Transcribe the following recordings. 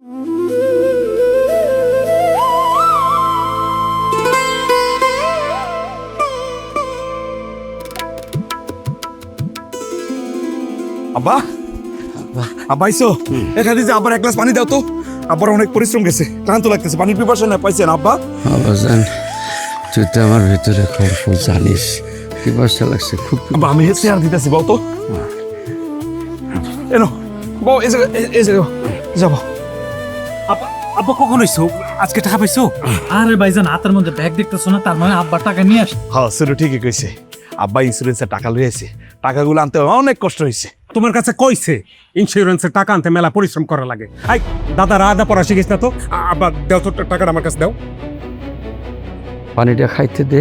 আব্বা আব্বা আইসো এখানে যে আবার এক গ্লাস পানি দাও তো। আব্বার অনেক পরিশ্রম গেছে, ক্লান্ত লাগতেছে, পানির পিপাসা না পাইছেন আব্বা? আব্বাজান তুই তো আমার ভিতরে খবর জানিস পিপাসা লাগছে খুব। আব্বা আমি চেয়ার দিতেছি, বল তো। এনো বউ, এই যে যাবো। আব্বা আব্বা কখন হইছো? আজকে টাকা পাইছো? আরে ভাইজান হাতের মধ্যে ব্যাগ দেখতেছো না, তার মানে আব্বা টাকা নিয়ে আসে। হ্যাঁ সেটা ঠিকই কইছে, আব্বা ইন্স্যুরেন্সের টাকা লই আছে, টাকাগুলো আনতে অনেক কষ্ট হয়েছে। তোমার কাছে কইছে ইন্স্যুরেন্সের টাকা আনতে মেলা পরিশ্রম করা লাগে। আই দাদা রাধা পড়া শিখিস না তো। আবার দাও তো টাকাটা আমার কাছে দাও। পানিটা খাইতে দে,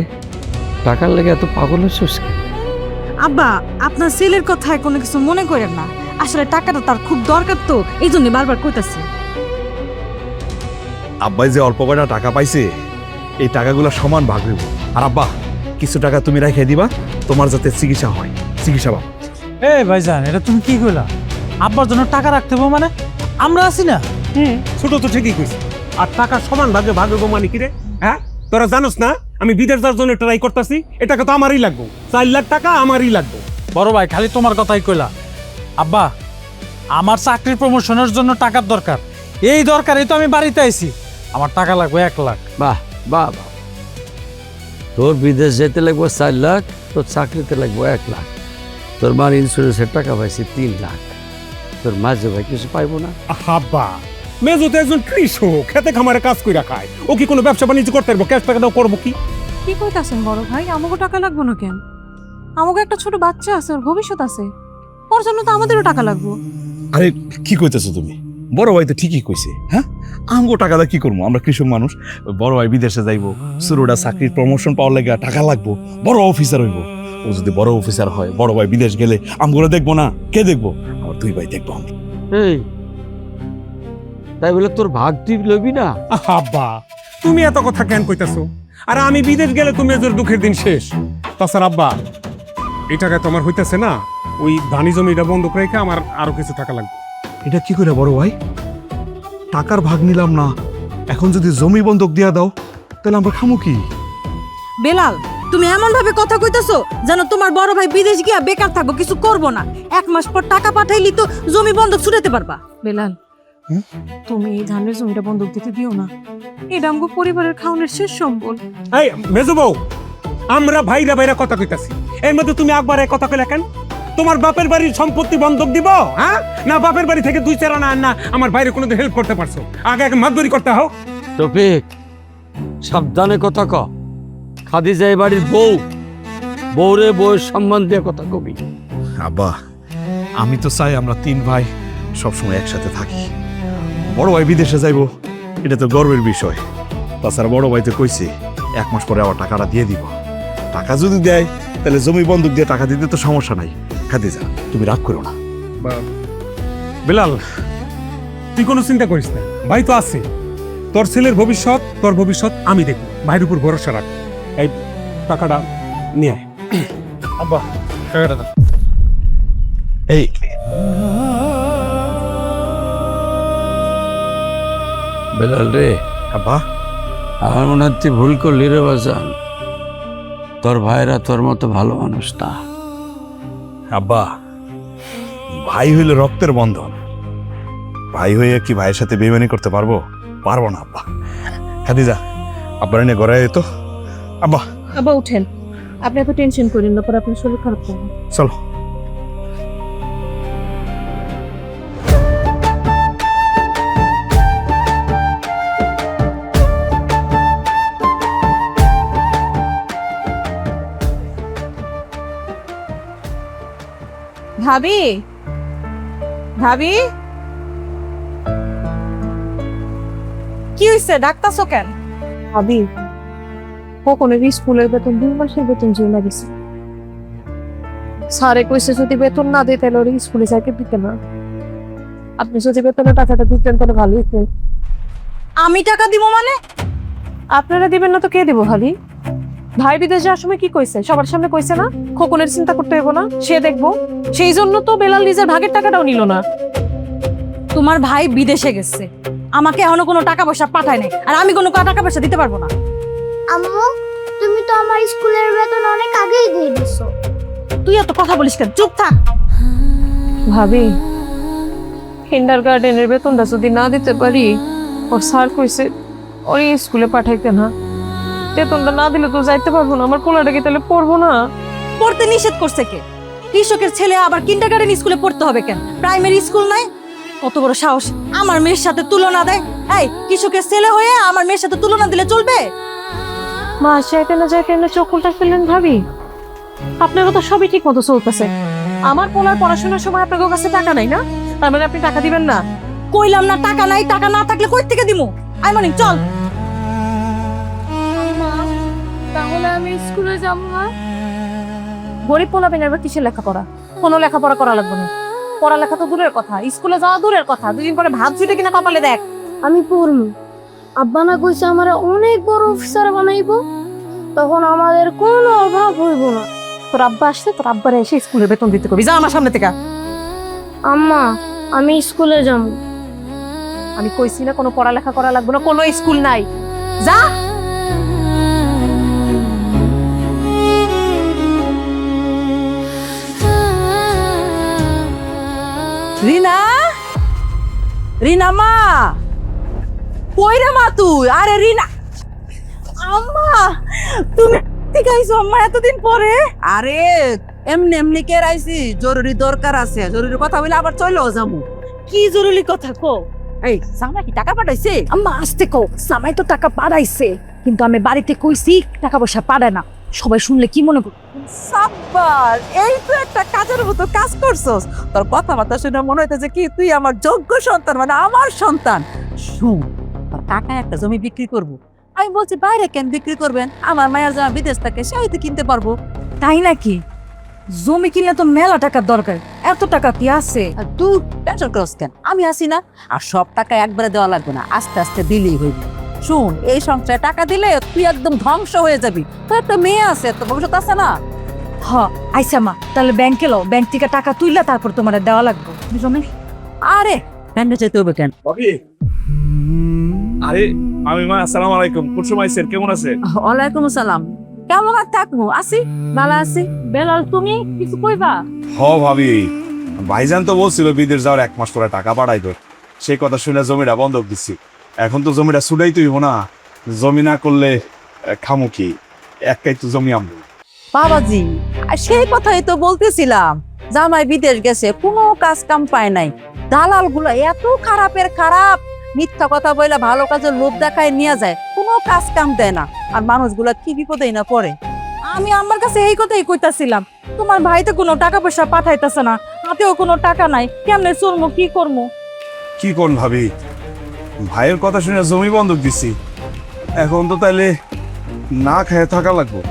টাকার লেগে এত পাগল হচ্ছিস কি? আব্বা আপনার ছেলের কথায় কোনো কিছু মনে করেন না, আসলে টাকাটা তার খুব দরকার তো, এই জন্য বারবার কইতাছে। আব্বাই যে অল্প কয়টা টাকা পাইছে, এই টাকাগুলো সমান ভাগ হইব। আর আব্বা কিছু টাকা তুমি রেখে দিবা, তোমার যাতে চিকিৎসা হয়, চিকিৎসা পাবো। এ ভাইজান এটা তুমি কি কইলা? আব্বার জন্য টাকা রাখতে হবে মানে? আমরা আছি না? ছোট তো ঠিকই কইছে। আর টাকা সমান ভাগে ভাগ হইব মানে কি রে? হ্যাঁ তোরা জানোস না আমি বিদেশ যাওয়ার জন্য ট্রাই করতেছি, এ টাকা তো আমারই লাগবে। 4 লাখ টাকা আমারই লাগবে। বড় ভাই খালি তোমার কথাই কইলা। আব্বা আমার চাকরির প্রমোশনের জন্য টাকার দরকার, এই দরকারই তো আমি বাড়িতে আইছি। আমার টাকা লাগবে 1 লাখ। বাহ বাহ বাহ, তোর বিদেশ যেতে লাগবে 4 লাখ, তোর চাকরিতে লাগবে 1 লাখ, তোর মার ইন্স্যুরেন্সের টাকা পাইছি 3 লাখ, তোর মাঝে ভাই কিছু পাইবো না? হাব্বা মেজো তো একজন কৃষক, খেতে খামারে কাজ কইরা খায়, ও কি কোনো ব্যবসা বাণিজ্য করতে পারবো? ক্যাশ টাকা দাও করবো কি? কি কইতাছেন বড় ভাই? আমাকে টাকা লাগবে না কেন? আমাকে একটা ছোট বাচ্চা আছে, ওর ভবিষ্যৎ আছে, ওর জন্য তো আমাদেরও টাকা লাগবে। আরে কি কইতেছো তুমি? বড় ভাই তো ঠিকই কইছে। হ্যাঁ আমগো টাকা দা কি করবো, আমরা কৃষক মানুষ। বড় ভাই বিদেশে যাইবো, শুরুটা চাকরির প্রমোশন পাওয়ার লাগে টাকা লাগবো, বড় অফিসার হইব। ও যদি বড় অফিসার হয়, বড় ভাই বিদেশ গেলে আমগুলো দেখবো না, কে দেখবো? আমার 2 ভাই দেখবো। আমি এই তাই বলে তোর ভাগ তুই লবি না? হাব্বা তুমি এত কথা কেন কইতাছো? আর আমি বিদেশ গেলে তুমি এদের দুঃখের দিন শেষ। তাছাড়া আব্বা এই টাকা তো আমার হইতেছে না, ওই ধানি জমিটা বন্ধক রেখে আমার আরো কিছু টাকা লাগবে। এটা কি করে বড় ভাই? টাকার ভাগ নিলাম না, এখন যদি জমি বন্ধক দিয়া দাও তাহলে আমরা খামু কি? বেলাল তুমি এমন ভাবে কথা কইতাছো যেন তোমার বড় ভাই বিদেশ গিয়া বেকার থাকবো, কিছু করবো না। 1 মাস পর টাকা পাঠাইলি তো জমি বন্ধক ছুটাতে পারবা। বেলাল তুমি এই ধানের জমিটা বন্ধক দিতে দিও না, এটা আমগো পরিবারের খাওয়ানোর শেষ সম্বল। এই মেজো বউ, আমরা ভাইরা ভাইরা কথা কইতাছি, এর মধ্যে তুমি একবার এই কথা কইলা কেন? তোমার বাপের বাড়ির সম্পত্তি বন্ধক দিব? হ্যাঁ না বাপের বাড়ি থেকে 2-4 আনা না আমার বাইরে কোনোদিন হেল্প করতে পারছো? আগে মাতবরি করতে হোক। তৌফিক সাবধানে কথা ক, খাদিজা এই বাড়ির বউ, বউরে বউয়ের সম্মান দিয়ে কথা কবি। আব্বা আমি তো চাই আমরা 3 ভাই সবসময় একসাথে থাকি। বড় ভাই বিদেশে যাইবো, এটা তো গর্বের বিষয়। তাছাড়া বড় ভাই তো কইছে 1 মাস পরে আবার টাকাটা দিয়ে দিব। টাকা যদি দেয় তাহলে জমি বন্ধক দিয়ে টাকা দিতে তো সমস্যা নাই। খাদিজা তুমি রাগ করো না। বেলাল তুই কোনো চিন্তা করিস না, ভাই তো আছে। তোর ছেলের ভবিষ্যৎ, তোর ভবিষ্যৎ আমি দেখব, ভাইয়ের উপর ভরসা রাখ। এই টাকাটা নিয়ে আয়। আব্বা টাকাটা দাও। এই বেলাল রে, আব্বা আমার মনে হয় তুই ভুল করলি রে বাজান, তোর ভাইরা তোর মতো ভালো মানুষ না। আব্বা ভাই হইলে রক্তের বন্ধন, ভাই হয়ে কি ভাইয়ের সাথে বেইমানি করতে পারবো? পারবো না আব্বা। খাদিজা আব্বার এনে ঘরে আয় তো। আব্বা আব্বা উঠেন, আপনি এত টেনশন করেন না, পরে আপনার শরীর খারাপ করবে। চলো। ভাবি ভাবি কি হইছে, ডাকতাছো কেন? ভাবি কখনের স্কুলের বেতন 2 মাসের বেতন জমা দিছে, স্যারে কইছে যদি বেতন না দিই তাহলে ওর স্কুলে যাইতে দিতে না। আপনি যদি বেতনের টাকাটা দিতেন তাহলে ভালো হতো। আমি টাকা দিব মানে? আপনারা দিবেন না তো কে দিব? ভাবি ভাই বিদেশ যাওয়ার সময় কি কইছে? সবার সামনে কইছে না খোকনের চিন্তা করতে হইব না, সে দেখবো। সেই জন্য তো বেলাল নিজের ভাগের টাকাটাও নিল না। তোমার ভাই বিদেশে গেছে, আমাকে এখনো কোনো টাকা পয়সা পাঠায় নাই, আর আমি কোনো টাকা পয়সা দিতে পারবো না। আম্মু, তুমি তো আমার স্কুলের বেতন অনেক আগেই দিয়ে দিছো। তুই এত কথা বলিস কেন? চুপ থাক। ভাবি, কিন্ডারগার্টেনের বেতনটা যদি না দিতে পারি, ওর স্যার কইছে ওর স্কুলে পাঠাইতে না। বেতনটা না দিলে তো যাইতে পারবো না, আমার পোলাটাকে তাহলে পড়বো না। পড়তে নিষেধ করছে কে? কৃষকের ছেলে আবার কিন্ডারগার্টেন স্কুলে পড়তে হবে কেন? প্রাইমারি স্কুল নাই? কত বড় সাহস আমার মেয়ের সাথে তুলনা দেয়! এই কৃষকের ছেলে হয়ে আমার মেয়ের সাথে তুলনা দিলে চলবে? মা যাইতে না চোখ উল্টা ফেললেন ভাবি। আপনার কথা সবই ঠিক মতো চলতেছে, আমার পোলার পড়াশোনার সময় আপনার কাছে টাকা নাই না, তার মানে আপনি টাকা দিবেন না? কইলাম না টাকা নাই, টাকা না থাকলে কই থেকে দিমু? আই মনি চল। মা, তাহলে আমি স্কুলে যাবো না? গরিব পোলাবেন এবার কিসের লেখাপড়া? কোনো লেখাপড়া করা লাগবে না। পড়ালেখা তো দূরের কথা, স্কুলে যাওয়া দূরের কথা, দুদিন পরে ভাত ছুটে কিনা কপালে দেখ। আমি পড়বো। আব্বা না কইছে আমার অনেক বড় অফিসার বানাইবো, তখন আমাদের কোনো অভাব হইব না। তোর আব্বা আসলে তোর আব্বারে এসে স্কুলের বেতন দিতে কবি, যা আমার সামনে থেকে। আম্মা, আমি স্কুলে যাবো। আমি কইছি না কোনো পড়ালেখা করা লাগবে না, কোনো স্কুল নাই, যা। রিনা, রিনা মা, কই রে মা তুই? আরে রিনা, আম্মা তুমি ঠিক আইছো আম্মা এতদিন পরে? আরে এমনি এমনি কে আইছি, জরুরি দরকার আছে, জরুরি কথা বলে আবার চলেও যাবো। কি জরুরি কথা কো? এই সামনে কি টাকা পাঠাইছে? আম্মা আসতে কো, সামাই তো টাকা পাঠাইছে, কিন্তু আমি বাড়িতে কইছি টাকা পয়সা পাঠায় না। সবাই শুনলে কি মনে করবে? সাব্বাস, এই তো একটা কাজের মতো কাজ করছস। তোর কথাবার্তা শুনে মনে হইতেছে কি তুই আমার যোগ্য সন্তান, মানে আমার সন্তান। শুন, তোর কাকা একটা জমি বিক্রি করবো। আমি বলছি বাইরে কেন বিক্রি করবেন, আমার মায়ের জমা বিদেশ থাকে, সে হয়তো কিনতে পারবো। তাই নাকি? জমি কিনলে তো মেলা টাকার দরকার, এত টাকা কি আছে? আর তুই টেনশন করস কেন, আমি আছি না। আর সব টাকা একবারে দেওয়া লাগবে না, আস্তে আস্তে দিলেই হইবে। শুন, এই সংসারে টাকা দিলে তুই একদম ধ্বংস হয়ে যাবি। তোর একটা মেয়ে আছে, তোর ভবিষ্যৎ আছে না। হ আইসা মা, তাহলে ব্যাংকে লো, ব্যাংক থেকে টাকা তুইলা তারপর তোমার দেওয়া লাগবে, বুঝো না? আরে ব্যাংকে যেতে হবে কেন? আরে আমি মা, আসসালামু আলাইকুম। কুলসুম আইছেন, কেমন আছে? ওয়ালাইকুম আসসালাম। কেমন আর থাকবো, আছি ভালো আছি। বেলাল তুমি কিছু কইবা? হ ভাবি, ভাইজান তো বলছিল বিদেশ যাওয়ার 1 মাস পরে টাকা পাঠাইতো। সেই কথা শুনে জমিটা বন্ধক দিচ্ছি। এখন তো জমিটা ছুটাই তুই না, জমি না করলে খামু কি? একটাই তো জমি আমবো। বাবাজি, আর সেই কথাই তো বলতেছিলাম, জামাই বিদেশ গেছে, কোনো কাজ কাম পায় নাই। দালাল গুলা এত খারাপের খারাপ, মিথ্যা কথা বলে ভালো কাজের লোভ দেখায় নিয়ে যায়, কোনো কাজ কাম দেয় না। আর মানুষগুলা কি বিপদেই না পড়ে। আমি আমার কাছে এই কথাই কইতাছিলাম, তোমার ভাই তো কোনো টাকা পয়সা পাঠাইতেছে না, হাতেও কোনো টাকা নাই, কেমনে চলবো, কি করবো? কি করুন ভাবি, ভাইয়ের কথা শুনে জমি বন্ধক দিচ্ছি। এখন তো তাইলে না খেয়ে থাকা লাগবো।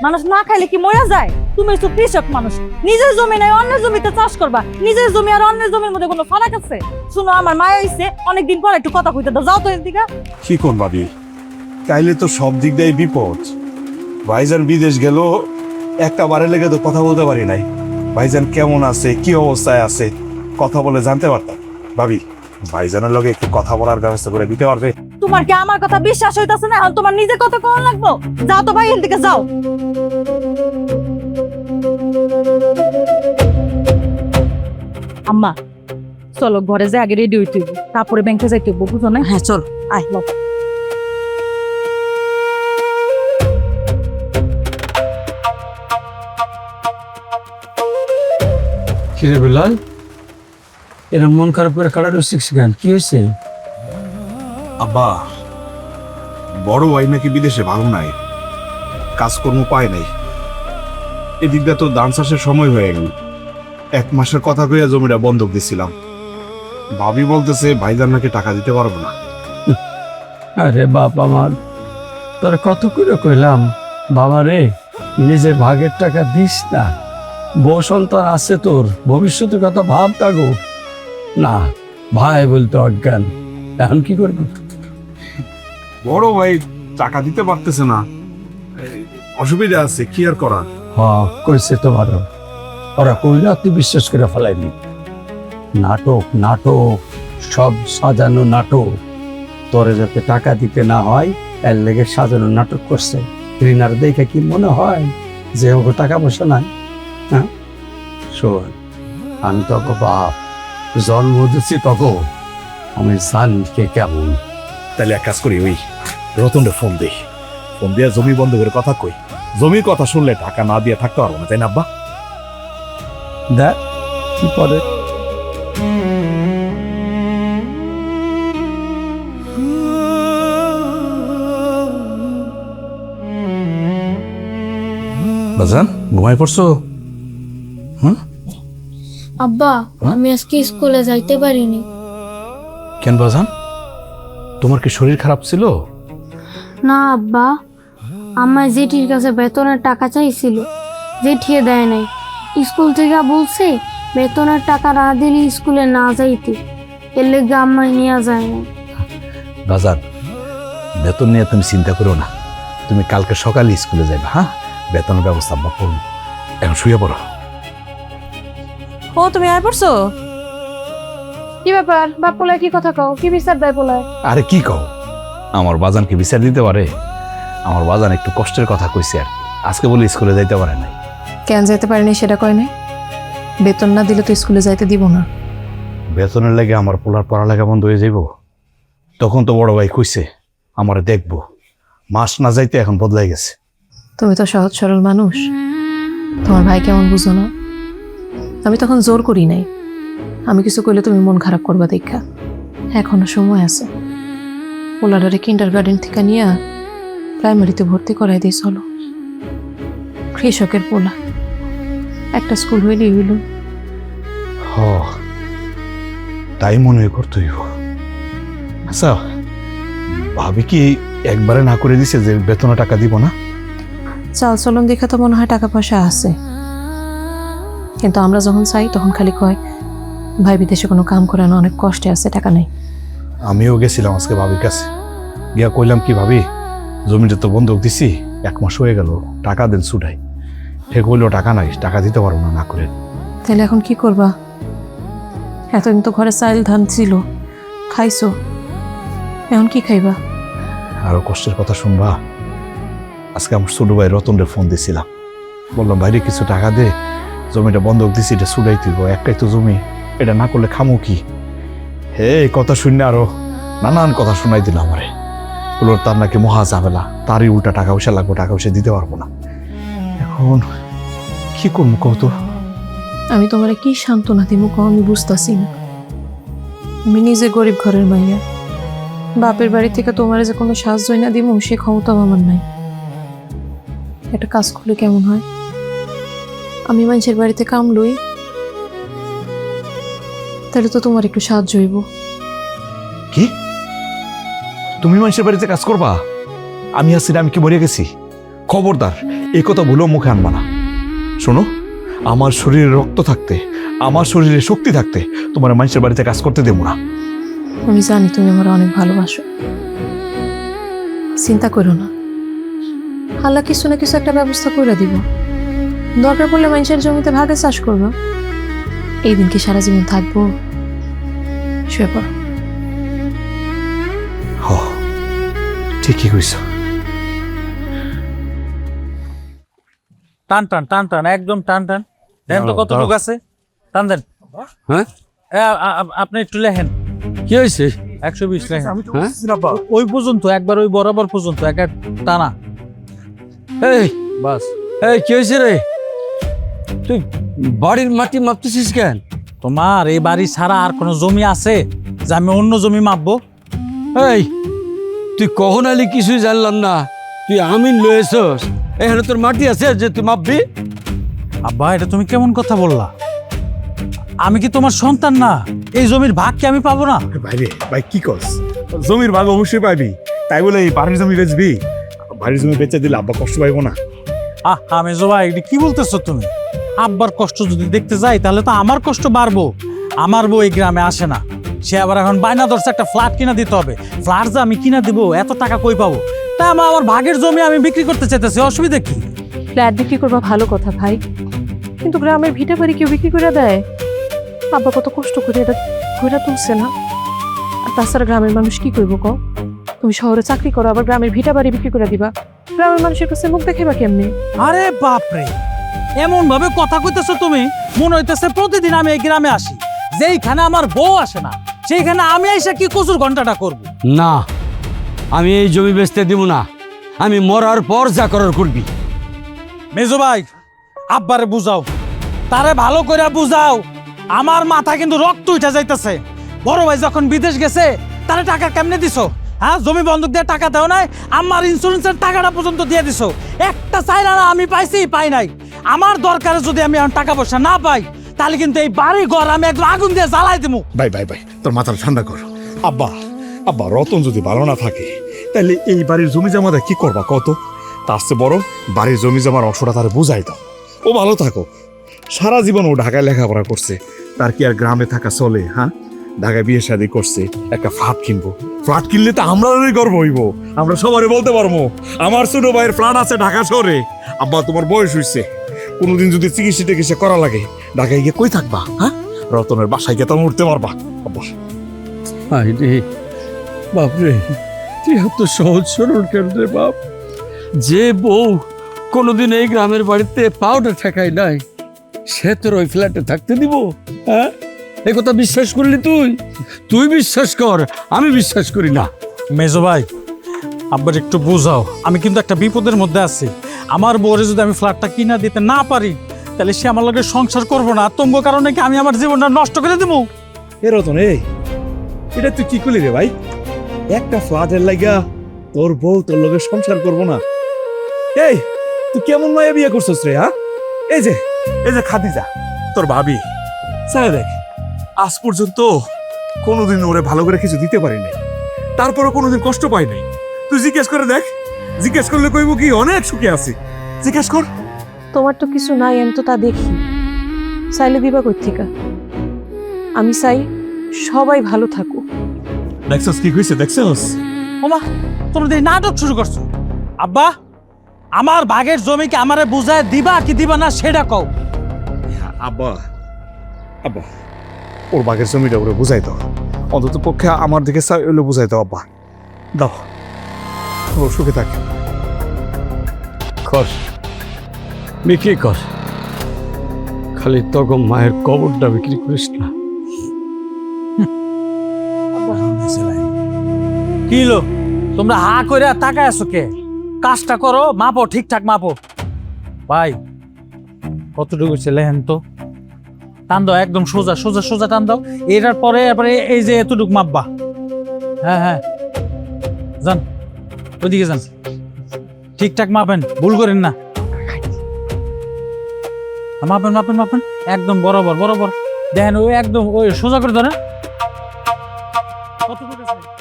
মানুষ না খাইলে কি মরে যায়? তুমি তো কৃষক মানুষ, নিজের জমি নাই অন্যের জমিতে চাষ করবা, নিজের জমি আর অন্যের জমির মধ্যে কোনো ফারাক আছে? শুনো, আমার মায়া হইছে, অনেকদিন পর একটু কথা কইতে দাও, যাও তো এদিকে। কি করুন ভাবি, তাইলে তো সব দিক দিয়ে বিপদ। ভাইজান বিদেশ গেল, একটা বারে লেগে তো কথা বলতে পারি নাই। ভাইজান কেমন আছে, কি অবস্থায় আছে, কথা বলে জানতে পারতাম। ভাবি, ভাইজানের লগে একটু কথা বলার ব্যবস্থা করে দিতে পারবে? তোমার কি আমার কথা বিশ্বাস হইতাছে না? এখন তোমার নিজের কথা কোন লাগবো? যাও তো ভাই এদিকে যাও। আম্মা চলো ঘরে যে আগে রেডি হইতে হইব, তারপরে ব্যাংকে যাইতে হইব, বুঝো না? হ্যাঁ চল, আয়। কিরে বিলাল, এরা মন খারাপ করে কাটার শিখছেন, কি হয়েছে? আব্বা, বড় ভাই নাকি বিদেশে ভালো নাই, কাজকর্ম পায় নাই। এদিকটা তো ধান চাষের সময় হয়ে গেল। 1 মাসের কথা কইয়া জমিটা বন্ধক দিছিলাম। ভাবি বলতেছে ভাইজান নাকি টাকা দিতে পারবো না। আরে বাপ আমার, তোর কত করে কইলাম, বাবা রে নিজের ভাগের টাকা দিস না, বউ সন্তান আছে তোর, ভবিষ্যতের কথা ভাব তাগো না। ভাই বলতে অজ্ঞান, এখন কি করবি? বড় ভাই টাকা দিতে পারতেছে না, অসুবিধা আছে, কি আর করার। কইছে তোমারও, ওরা কইলে তুই বিশ্বাস করে ফেলাইনি। নাটক নাটক, সব সাজানো নাটক। তোরে যাতে টাকা দিতে না হয় এর লেগে সাজানো নাটক করছে। ঋণার দেখে কি মনে হয় যে ওকে টাকা পয়সা নাই? হ্যাঁ শোন, আমি তোকে বাপ, জন্ম দিচ্ছি তোকে, আমি জানি কে কেমন। তাহলে এক কাজ করি, ওই রতনরে ফোন দেই, ফোন দিয়ে জমি বন্ধ করে কথা কই। জমির কথা শুনলে টাকা না দিয়ে থাকতে পারবো না, তাই না আব্বা? দেখ কি করে। বাজান ঘুমাই পড়ছো? আব্বা আমি আজকে স্কুলে যাইতে পারিনি। কেন বাজান, তোমার কি শরীর খারাপ ছিল? না আব্বা, আমার জেঠির কাছে বেতনের টাকা চাইছিল, জেঠিয়ে দেয় নাই। স্কুল থেকে বলছে বেতনের টাকা না দিলে স্কুলে না যাইতে, এর লেগে আম্মাই নিয়ে যায় না। বাজান বেতন নিয়ে তুমি চিন্তা করো না, তুমি কালকে সকালে স্কুলে যাবে। হ্যাঁ, বেতনের ব্যবস্থা আব্বা করবো। এখন শুয়ে পড়ো। ও তুমি আয় পড়ছো? কি ব্যাপার বাপ পোলায় কি কথা কও? কি বিচার দেয় পোলায়? আরে কি কও, আমার বাজানকে বিচার দিতে পারে? আমার বাজান একটু কষ্টের কথা কইছে আর আজকে বলে স্কুলে যাইতে পারে নাই। কেন যেতে পারেনি সেটা কয় নাই? বেতন না দিলে তো স্কুলে যাইতে দিব না। বেতনের লেগে আমার পোলার পড়ালেখা বন্ধ হয়ে যাইব। তখন তো বড় ভাই কইছে আমারে দেখবো, মাস না যাইতে এখন বদলাই গেছে। তুমি তো সহজ সরল মানুষ, তোমার ভাই কেমন বুঝো না? আমি তখন জোর করি নাই, আমি কিছু কইলে তুমি মন খারাপ করবা দেখা। এখনো সময় আছে, পোলাডারে কিন্ডারগার্টেন থেকে নিয়ে প্রাইমারিতে ভর্তি করাই দিই। চলো, কৃষকের পোলা, একটা স্কুল হইলেই হইল। হ, তাই মনে করতে হইব। আচ্ছা ভাবি কি একবারে না করে দিছে যে বেতনে টাকা দিব না? চাল চলন দেখে তো মনে হয় টাকা পয়সা আছে, কিন্তু আমরা যখন চাই তখন খালি কয় ভাই বিদেশে কোনো কাম করে না, অনেক কষ্টে আছে, টাকা নেই। আমিও গেছিলাম আজকে ভাবির কাছে, গিয়া কইলাম কি ভাবি জমিটা তো বন্ধক দিছি, 1 মাস হয়ে গেল, টাকা দেন ছুটাই। ঠিক হইলেও টাকা নাই, টাকা দিতে পারবো না না করে। তাহলে এখন কি করবা? এতদিন তো ঘরে চাইল ধান ছিল, খাইছো, এখন কি খাইবা? আরো কষ্টের কথা শুনবা। আজকে আমার ছোট ভাই রতনরে ফোন দিছিলাম, বললাম ভাইরে কিছু টাকা দে, জমিটা বন্ধক দিছি, এটা ছুটাই তুইব, একটাই তো জমি, এটা না করলে খামো কি? হে এই কথা শুনে আরো নানান কথা শোনাই দিল আমারে। বলল তার নাকি মহা ঝামেলা, তারই উল্টা টাকা পয়সা লাগবো, টাকা পয়সা দিতে পারবো না। এখন কি করবো কত? আমি তোমারে কি সান্ত্বনা দিব কও, আমি বুঝতাছি না। আমি নিজে গরিব ঘরের মাইয়া, বাপের বাড়ি থেকে তোমারে যে কোনো সাহায্য না দিব সে ক্ষমতাও আমার নাই। একটা কাজ করলে কেমন হয়? আমি মানুষের বাড়িতে কাম লই, তাহলে তো তোমার একটু সাহায্য হইব। কি তুমি মানুষের বাড়িতে কাজ করবা? আমি আছি না, আমি কি মরে গেছি? খবরদার এই কথা ভুলেও মুখে আনবা না। শোনো, আমার শরীরে রক্ত থাকতে, আমার শরীরে শক্তি থাকতে তোমার মানুষের বাড়িতে কাজ করতে দেবো না। আমি জানি তুমি আমার অনেক ভালোবাসো, চিন্তা করো না, আল্লাহ কিছু না কিছু একটা ব্যবস্থা করে দিব। দরকার পড়লে মানুষের জমিতে ভাগে চাষ করবো। এই দিন কি সারা জীবন থাকবো? শুয়ে পড়ো। হ, ঠিকই কইছ। টান টান টান টান, একদম টান টান। দেন তো কত লোক আছে, টান দেন। হ্যাঁ আপনি একটু লেখেন, কি হয়েছে? 120 লেখেন। হ্যাঁ ওই পর্যন্ত, একবার ওই বরাবর পর্যন্ত, এক টানা। এই বাস। এই কি হয়েছে রে? তুই বাড়ির মাটি মাপতেছিস কেন? তোমার এই বাড়ি ছাড়া আর কোনো জমি আছে যে আমি অন্য জমি মাপবো? এই তুই কখন আলি কিছুই জানলাম না, তুই আমিন লয়েছস, এখানে তোর মাটি আছে যে তুই মাপবি? আব্বা এটা তুমি কেমন কথা বললা? আমি কি তোমার সন্তান না? এই জমির ভাগ কি আমি পাবো না? ভাইরে ভাই কি কস? জমির ভাগ অবশ্যই পাবি, তাই বলে এই বাড়ির জমি বেচবি? বাড়ির জমি বেচে দিলে আব্বা কষ্ট পাইবো না? আমি জবাই এটা কি বলতেছো তুমি? আব্বার কষ্ট যদি দেখতে যাই তাহলে তো আমার কষ্ট বাড়বো। আমার বউ এই গ্রামে আসে না, সে আবার এখন বায়না ধরছে একটা ফ্ল্যাট কিনা দিতে হবে। ফ্ল্যাট যে আমি কিনা দিব, এত টাকা কই পাবো? তাই আমার ভাগের জমি আমি বিক্রি করতে চাইতেছি, অসুবিধা কি? ফ্ল্যাট বিক্রি করবা ভালো কথা ভাই, কিন্তু গ্রামের ভিটে বাড়ি কেউ বিক্রি করে দেয়? আব্বা কত কষ্ট করে এটা ঘুরে তুলছে না? আর তাছাড়া গ্রামের মানুষ কি করবো কও? তুমি শহরে চাকরি করো আবার গ্রামের ভিটা বাড়ি বিক্রি করে দিবা, গ্রামের মানুষের কাছে মুখ দেখাইবা কেমনে? আরে বাপরে, এমন ভাবে কথা কইতেছো তুমি, মনে হইতেছে প্রতিদিন আমি এই গ্রামে আসি, যেইখানে আমার বউ আসে না সেইখানে আমি এসে কি কচুর ঘন্টাটা করব। না, আমি এই জমি বেচতে দিব না, আমি মরার পর যা করার করবি। মেজো ভাই, আব্বারে বুঝাও, তারে ভালো করে বুঝাও, আমার মাথা কিন্তু রক্ত উঠে যাইতেছে। বড় ভাই যখন বিদেশ গেছে তারে টাকা কেমনে দিছো? হ্যাঁ, জমি বন্ধক দিয়ে টাকা দেও নাই, আমার ইন্স্যুরেন্সের টাকাটা পর্যন্ত দিয়ে দিছো। একটা চাইলা না আমি পাইছি, পাই নাই। আমার দরকারে যদি আমি এখন টাকা পয়সা না পাই তাহলে কিন্তু এই বাড়ি ঘর আমি একদম আগুন দিয়ে জ্বালাই দেবো। ভাই ভাই ভাই, তোর মাথাটা ঠান্ডা কর। আব্বা আব্বা, রতন যদি ভালো না থাকে তাহলে এই বাড়ির জমি জমাটা কি করবা কত? তার চেয়ে বড় বাড়ির জমি জমার অংশটা তারে বুঝাই দাও, ও ভালো থাকো। সারা জীবন ও ঢাকায় লেখাপড়া করছে, তার কি আর গ্রামে থাকা চলে? হ্যাঁ, ঢাকায় বিয়ে শাদী করছে, একটা ফ্ল্যাট কিনবো। ফ্ল্যাট কিনলে তো আমরাই গর্ব হইব, আমরা সবারই বলতে পারবো আমার ছোট ভাইয়ের ফ্ল্যাট আছে ঢাকা শহরে। আব্বা, তোমার বয়স হইছে, কোনোদিন যদি চিকিৎসা টিকিৎসা করা লাগে ঢাকায় গিয়ে কই থাকবা? হ্যাঁ, রতনের বাসায় গিয়ে তুমি উঠতে পারবা। আব্বা রে বাপরে, তুই এত সহজ সরল কেন রে বাপ? যে বউ কোনোদিন এই গ্রামের বাড়িতে পাউডা ঠেকাই নাই, সে তোর ওই ফ্ল্যাটে থাকতে দিব? হ্যাঁ, এই কথা বিশ্বাস করলি তুই? তুই বিশ্বাস কর, আমি বিশ্বাস করি না। মেজো ভাই, আব্বার একটু বুঝাও, আমি কিন্তু একটা বিপদের মধ্যে আছি। আমার বউরে যদি আমি ফ্ল্যাটটা কিনা দিতে না পারি তাহলে সে আমার লগে সংসার করবো না। তোমার কারণে কি আমি আমার জীবনটা নষ্ট করে দেবো? এ রতন, এই এটা তুই কি করলি রে ভাই? একটা ফ্ল্যাটের লাগা তোর বউ তোর লগে সংসার করবো না? এই তুই কেমন মায়া বিয়ে করছিস রে? হ্যাঁ, এই যে খাদিজা তোর ভাবি, চাই দেখ, আজ পর্যন্ত কোনোদিন ওরে ভালো করে কিছু দিতে পারি নাই, তারপরে কোনোদিন কষ্ট পাই নাই। তুই জিজ্ঞেস করে দেখ, জিজ্ঞেস করলে কইব কি অনেক সুখে আছি। জিজ্ঞেস কর। তোমার তো কিছু নাই, আমি তো তা দেখি। চাইলে দিবা কোত্থেকা? আমি চাই সবাই ভালো থাকুক। দেখছস কি কইছে? দেখছস? ওমা, তোমরা এই নাটক শুরু করছো। আব্বা, আমার ভাগের জমি কি আমারে বুঝায় দিবা কি দিবা না সেটা কও। আব্বা আব্বা, ওর বাগের জমিটা ওরে বুঝাই দাও, অন্তত পক্ষে আমার দিকে চাইলে বুঝাই দাও। আব্বা দাও, ও সুখে থাকে। কর, বিক্রি কর, খালি তখন মায়ের কবরটা বিক্রি করিস না। কি হলো, তোমরা হা করে তাকায় আছো কে? কাজটা করো, মাপো, ঠিকঠাক মাপো। ভাই, কতটুকু ছেলে হেন তো টান দাও, একদম সোজা সোজা সোজা টান দাও। এটার পরে এরপরে এই যে এতটুকু মাপবা। হ্যাঁ হ্যাঁ, যান ওইদিকে যান, ঠিকঠাক মাপেন, ভুল করেন না। মাপেন মাপেন মাপেন, একদম বরাবর বরাবর দেখেন, ওই একদম ওই সোজা করে ধরেন। কতটুকু আছে?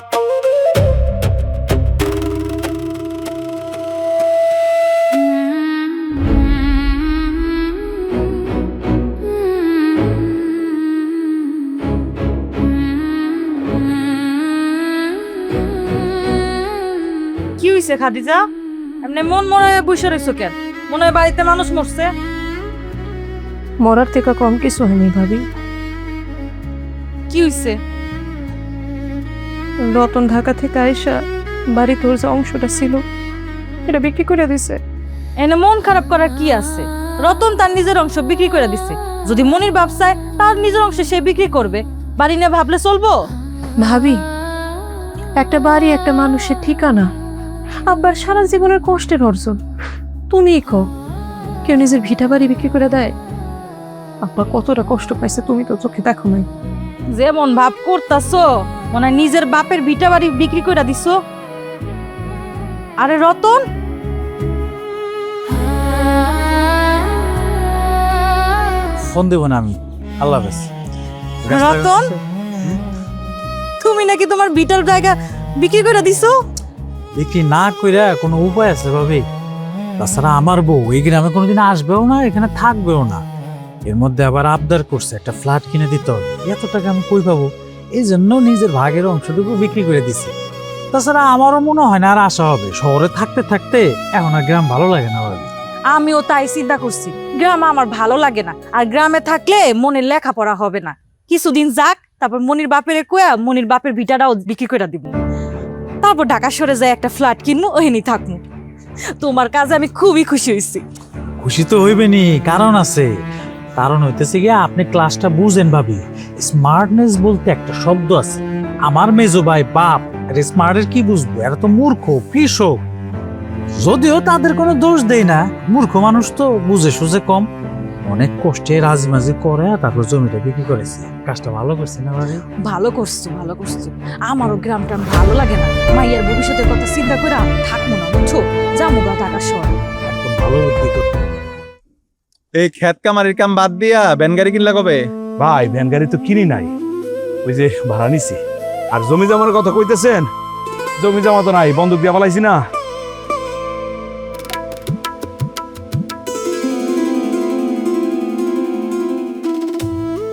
কি হইছে খাদিজা? এমনি মন মরা হয়ে বসে রইছো কেন? মনে হয় বাড়িতে মানুষ মরছে। মরার থেকে কম কিছু হয়নি ভাবি। কি হইছে? রতন ঢাকা থেকে আইসা বাড়ি তোর যে অংশটা ছিল এটা বিক্রি করে দিছে। এনে মন খারাপ করার কি আছে? রতন তার নিজের অংশ বিক্রি করে দিছে, যদি মনির বাপ চায় তার নিজের অংশ সে বিক্রি করবে। বাড়ি নিয়ে ভাবলে চলবো? ভাবি, একটা বাড়ি একটা মানুষের ঠিকানা, আব্বার সারা জীবনের কষ্টের অর্জন। তুমিই কো, কেউ নিজের ভিটা বাড়ি বিক্রি করে দেয়? আব্বা কতটা কষ্ট পাইছে তুমি তো চোখে দেখো নাই। যেমন ভাব করতাছো মনে হয় নিজের বাপের ভিটা বাড়ি বিক্রি করে দিছো। আরে রতন, ফোন দেবো না আমি, আল্লাহ হাফেজ। রতন, তুমি নাকি তোমার ভিটার জায়গা বিক্রি করে দিছো? বিক্রি না কইরা কোনো উপায় আছে ভাবি? তাছাড়া আমার বউ এই গ্রামে কোনোদিন আসবেও না, এখানে থাকবেও না। এর মধ্যে আবার আবদার করছে একটা ফ্ল্যাট কিনে দিতে হবে। এত টাকা আমি কই পাবো? এই জন্য নিজের ভাগের অংশটুকু বিক্রি করে দিছে। তাছাড়া আমারও মনে হয় না আর আসা হবে। শহরে থাকতে থাকতে এখন আর গ্রাম ভালো লাগে না ভাবি। আমিও তাই চিন্তা করছি, গ্রাম আমার ভালো লাগে না, আর গ্রামে থাকলে মনের লেখাপড়া হবে না। কিছুদিন যাক, তারপর মনির বাপের কয়া মনির বাপের ভিটাটাও বিক্রি করে দিব। তারপর ঢাকা শহরে যায় একটা ফ্ল্যাট কিনবো ওখানেই থাকবো। তোমার কাজে আমি খুবই খুশি হয়েছি। খুশি তো হইবেনি, কারণ আছে। কারণ হইতেছে গিয়া আপনি ক্লাসটা বুঝেন ভাবি। স্মার্টনেস বলতে একটা শব্দ আছে। আমার মেজো ভাই বাপ আর স্মার্টের কি বুঝবো, এরা তো মূর্খ কৃষক। যদিও তাদের কোনো দোষ দেই না, মূর্খ মানুষ তো বুঝে সুঝে কম। অনেক কষ্টে রাজমাজি করে তারপর জমিটা বিক্রি করেছি। কাজটা ভালো করছি না ভাবি? ভালো করছো, ভালো করছো। আমারও গ্রামটা ভালো লাগে না, মাইয়ার ভবিষ্যতের কথা চিন্তা করে আমি থাকবো না, বুঝছো? যাবো গা ঢাকা শহরে। একদম ভালো বুদ্ধি করছো। এই খেত কামারির কাম বাদ দিয়া ভ্যান গাড়ি কিনলা কবে? ভাই ভ্যান গাড়ি তো কিনি নাই, ওই যে ভাড়া নিছি। আর জমি জমার কথা কইতেছেন, জমি জমা তো নাই, বন্ধক দিয়া পালাইছি না।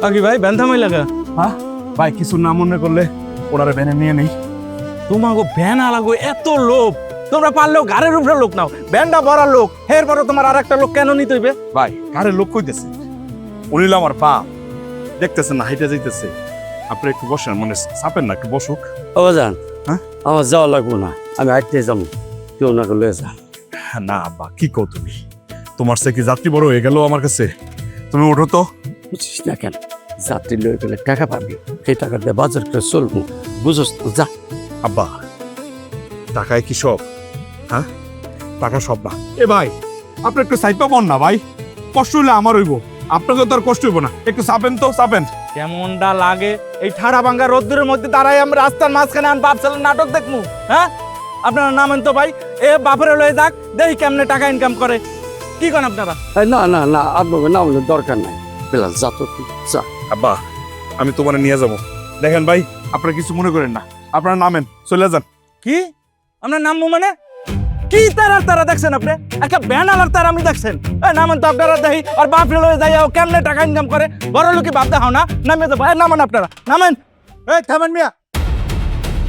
আগে ভাই ভ্যান থামাই লাগা। হ্যাঁ ভাই, কিছু না মনে করলে ওনারা ভ্যানে নিয়ে নেই। তোমাকে ভ্যান আলাগো এত লোক, তোমরা পারলেও ঘরের উপরে লোক নাও, ভ্যানটা ভরা লোক, এরপরে তোমার আর একটা লোক কেন নিতে হইবে? ভাই কারে লোক কইতেছে, উনিল আমার পা দেখতেছেন না, হাইটা যাইতেছে। আপনি একটু বসেন, মানে চাপেন না, একটু বসুক। অবাজান, হ্যাঁ? আমার যাওয়া লাগবো না, আমি হাঁটতে যাবো, কেউ না করলে যা। না আব্বা, কি কও তুমি? তোমার সে কি যাত্রী বড় হয়ে গেল আমার কাছে? তুমি ওঠো তো। বুঝছিস না কেন, যাত্রী লয়ে গেলে টাকা পাবি, সেই টাকা দিয়ে বাজার করে চলবো, বুঝছ তো? যা। আব্বা, টাকায় কি সব? হ্যাঁ, টাকা সব না। এ ভাই, আপনি একটু সাইড পাবন না ভাই, কষ্ট হইলে আমার হইব, আপনাকে তো আর কষ্ট হইব না। একটু চাপেন তো, চাপেন। কেমনটা লাগে এই ঠাড়া ভাঙ্গা রোদ্দুরের মধ্যে দাঁড়াই আমরা রাস্তার মাঝখানে আমি বাপ ছেলের নাটক দেখবো? হ্যাঁ, আপনারা নামেন তো ভাই, এ বাপের লয়ে যাক, দেখি কেমনে টাকা ইনকাম করে। কি করেন আপনারা? না না না, আপনাকে নামলে দরকার নাই, বেলা যা তো তুই, যা। আব্বা, আমি তোমার নিয়ে যাব। দেখেন ভাই, আপনারা কিছু মনে করেন না, আপনারা নামেন, চলে যান। কি আপনার নামবো মানে? কি তারার তারা দেখছেন আপনি? একটা ভ্যান আলার তারা আপনি দেখছেন? নামেন তো আপনারা, দেখি আর বাপরে লয়ে যাই কেমনে টাকা ইনকাম করে। বড় লোকে বাপ দেখাও না, নামে তো ভাই, নামেন আপনারা, নামেন। এই থামেন মিয়া,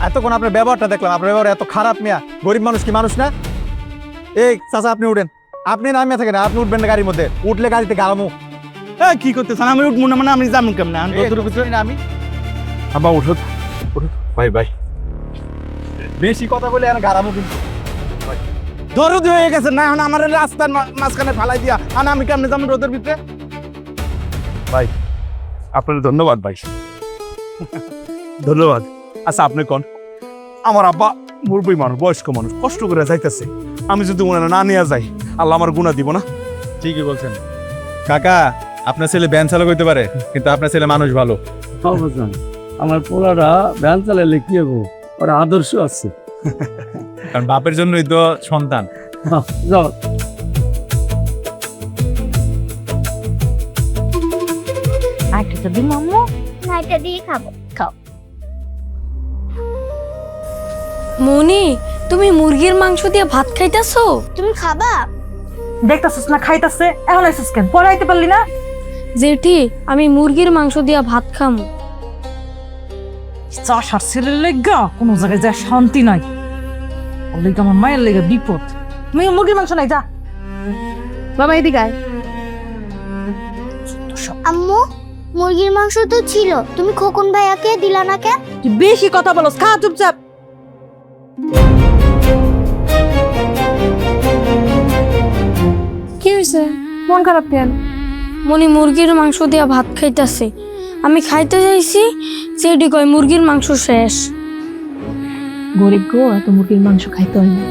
এতক্ষণ আপনার ব্যবহারটা দেখলাম, আপনার ব্যবহার এত খারাপ মিয়া। গরিব মানুষ কি মানুষ না? এই চাচা আপনি উঠেন, আপনি নামিয়ে থাকেন, আপনি উঠবেন না গাড়ির মধ্যে, উঠলে গাড়িতে গালামু। কি করতেছেন? আমি উঠবো না মানে আমি যাবো কেমনে? আমি আব্বা উঠো, উঠো ভাই, ভাই বেশি কথা বলে আর গারামো কিন্তু দরদ হয়ে গেছে না। এখন আমার রাস্তার মাঝখানে ফালাই দিয়া আর আমি কেমনে যাবো রোদের ভিতরে? ভাই, আপনার ধন্যবাদ ভাই, ধন্যবাদ। আচ্ছা আপনি কোন, আমার আব্বা মুরব্বী মানুষ, বয়স্ক মানুষ, কষ্ট করে যাইতেছে, আমি যদি ওনারা না নিয়ে যাই, আল্লাহ আমার গুনাহ দিব না? ঠিকই বলছেন কাকা, আপনার ছেলে ব্যান চালক হইতে পারে, কিন্তু আপনার ছেলে মানুষ ভালো। অবাজান, আমার পোলারা ভ্যান চালাইলে কি হবো, ওরা আদর্শ আছে। কারণ বাপের জন্যই তো সন্তান। যাও। আরেকটা দিন আম্মু। এটা দিয়ে খাবো, খাও। মনি, তুমি মুরগির মাংস দিয়ে ভাত খাইতেছো? তুমি খাবা? দেখতাছিস না খাইতাছে, এখন আইছিস কেন? পরে আইতে পারলি না? জেঠি, আমি মুরগির মাংস দিয়ে ভাত খামু। চাষার ছেলের লেগা কোনো জায়গায় যা শান্তি নাই, ওর লেগে আমার মায়ের লেগে বিপদ। মুরগির মাংস নাই, যা। বাবা এদিকে আয়। আম্মু, মুরগির মাংস তো ছিল, তুমি খোকন ভাইয়াকে দিলা না কেন? তুই বেশি কথা বলস, খা চুপচাপ। কি হয়েছে, মন খারাপ কেন? মনি মুরগির মাংস দিয়ে ভাত খাইতেছে, আমি খাইতে যাইছি, সেটি কয় মুরগির মাংস শেষ। গরিব গো, এত মুরগির মাংস খাইতে হয় না।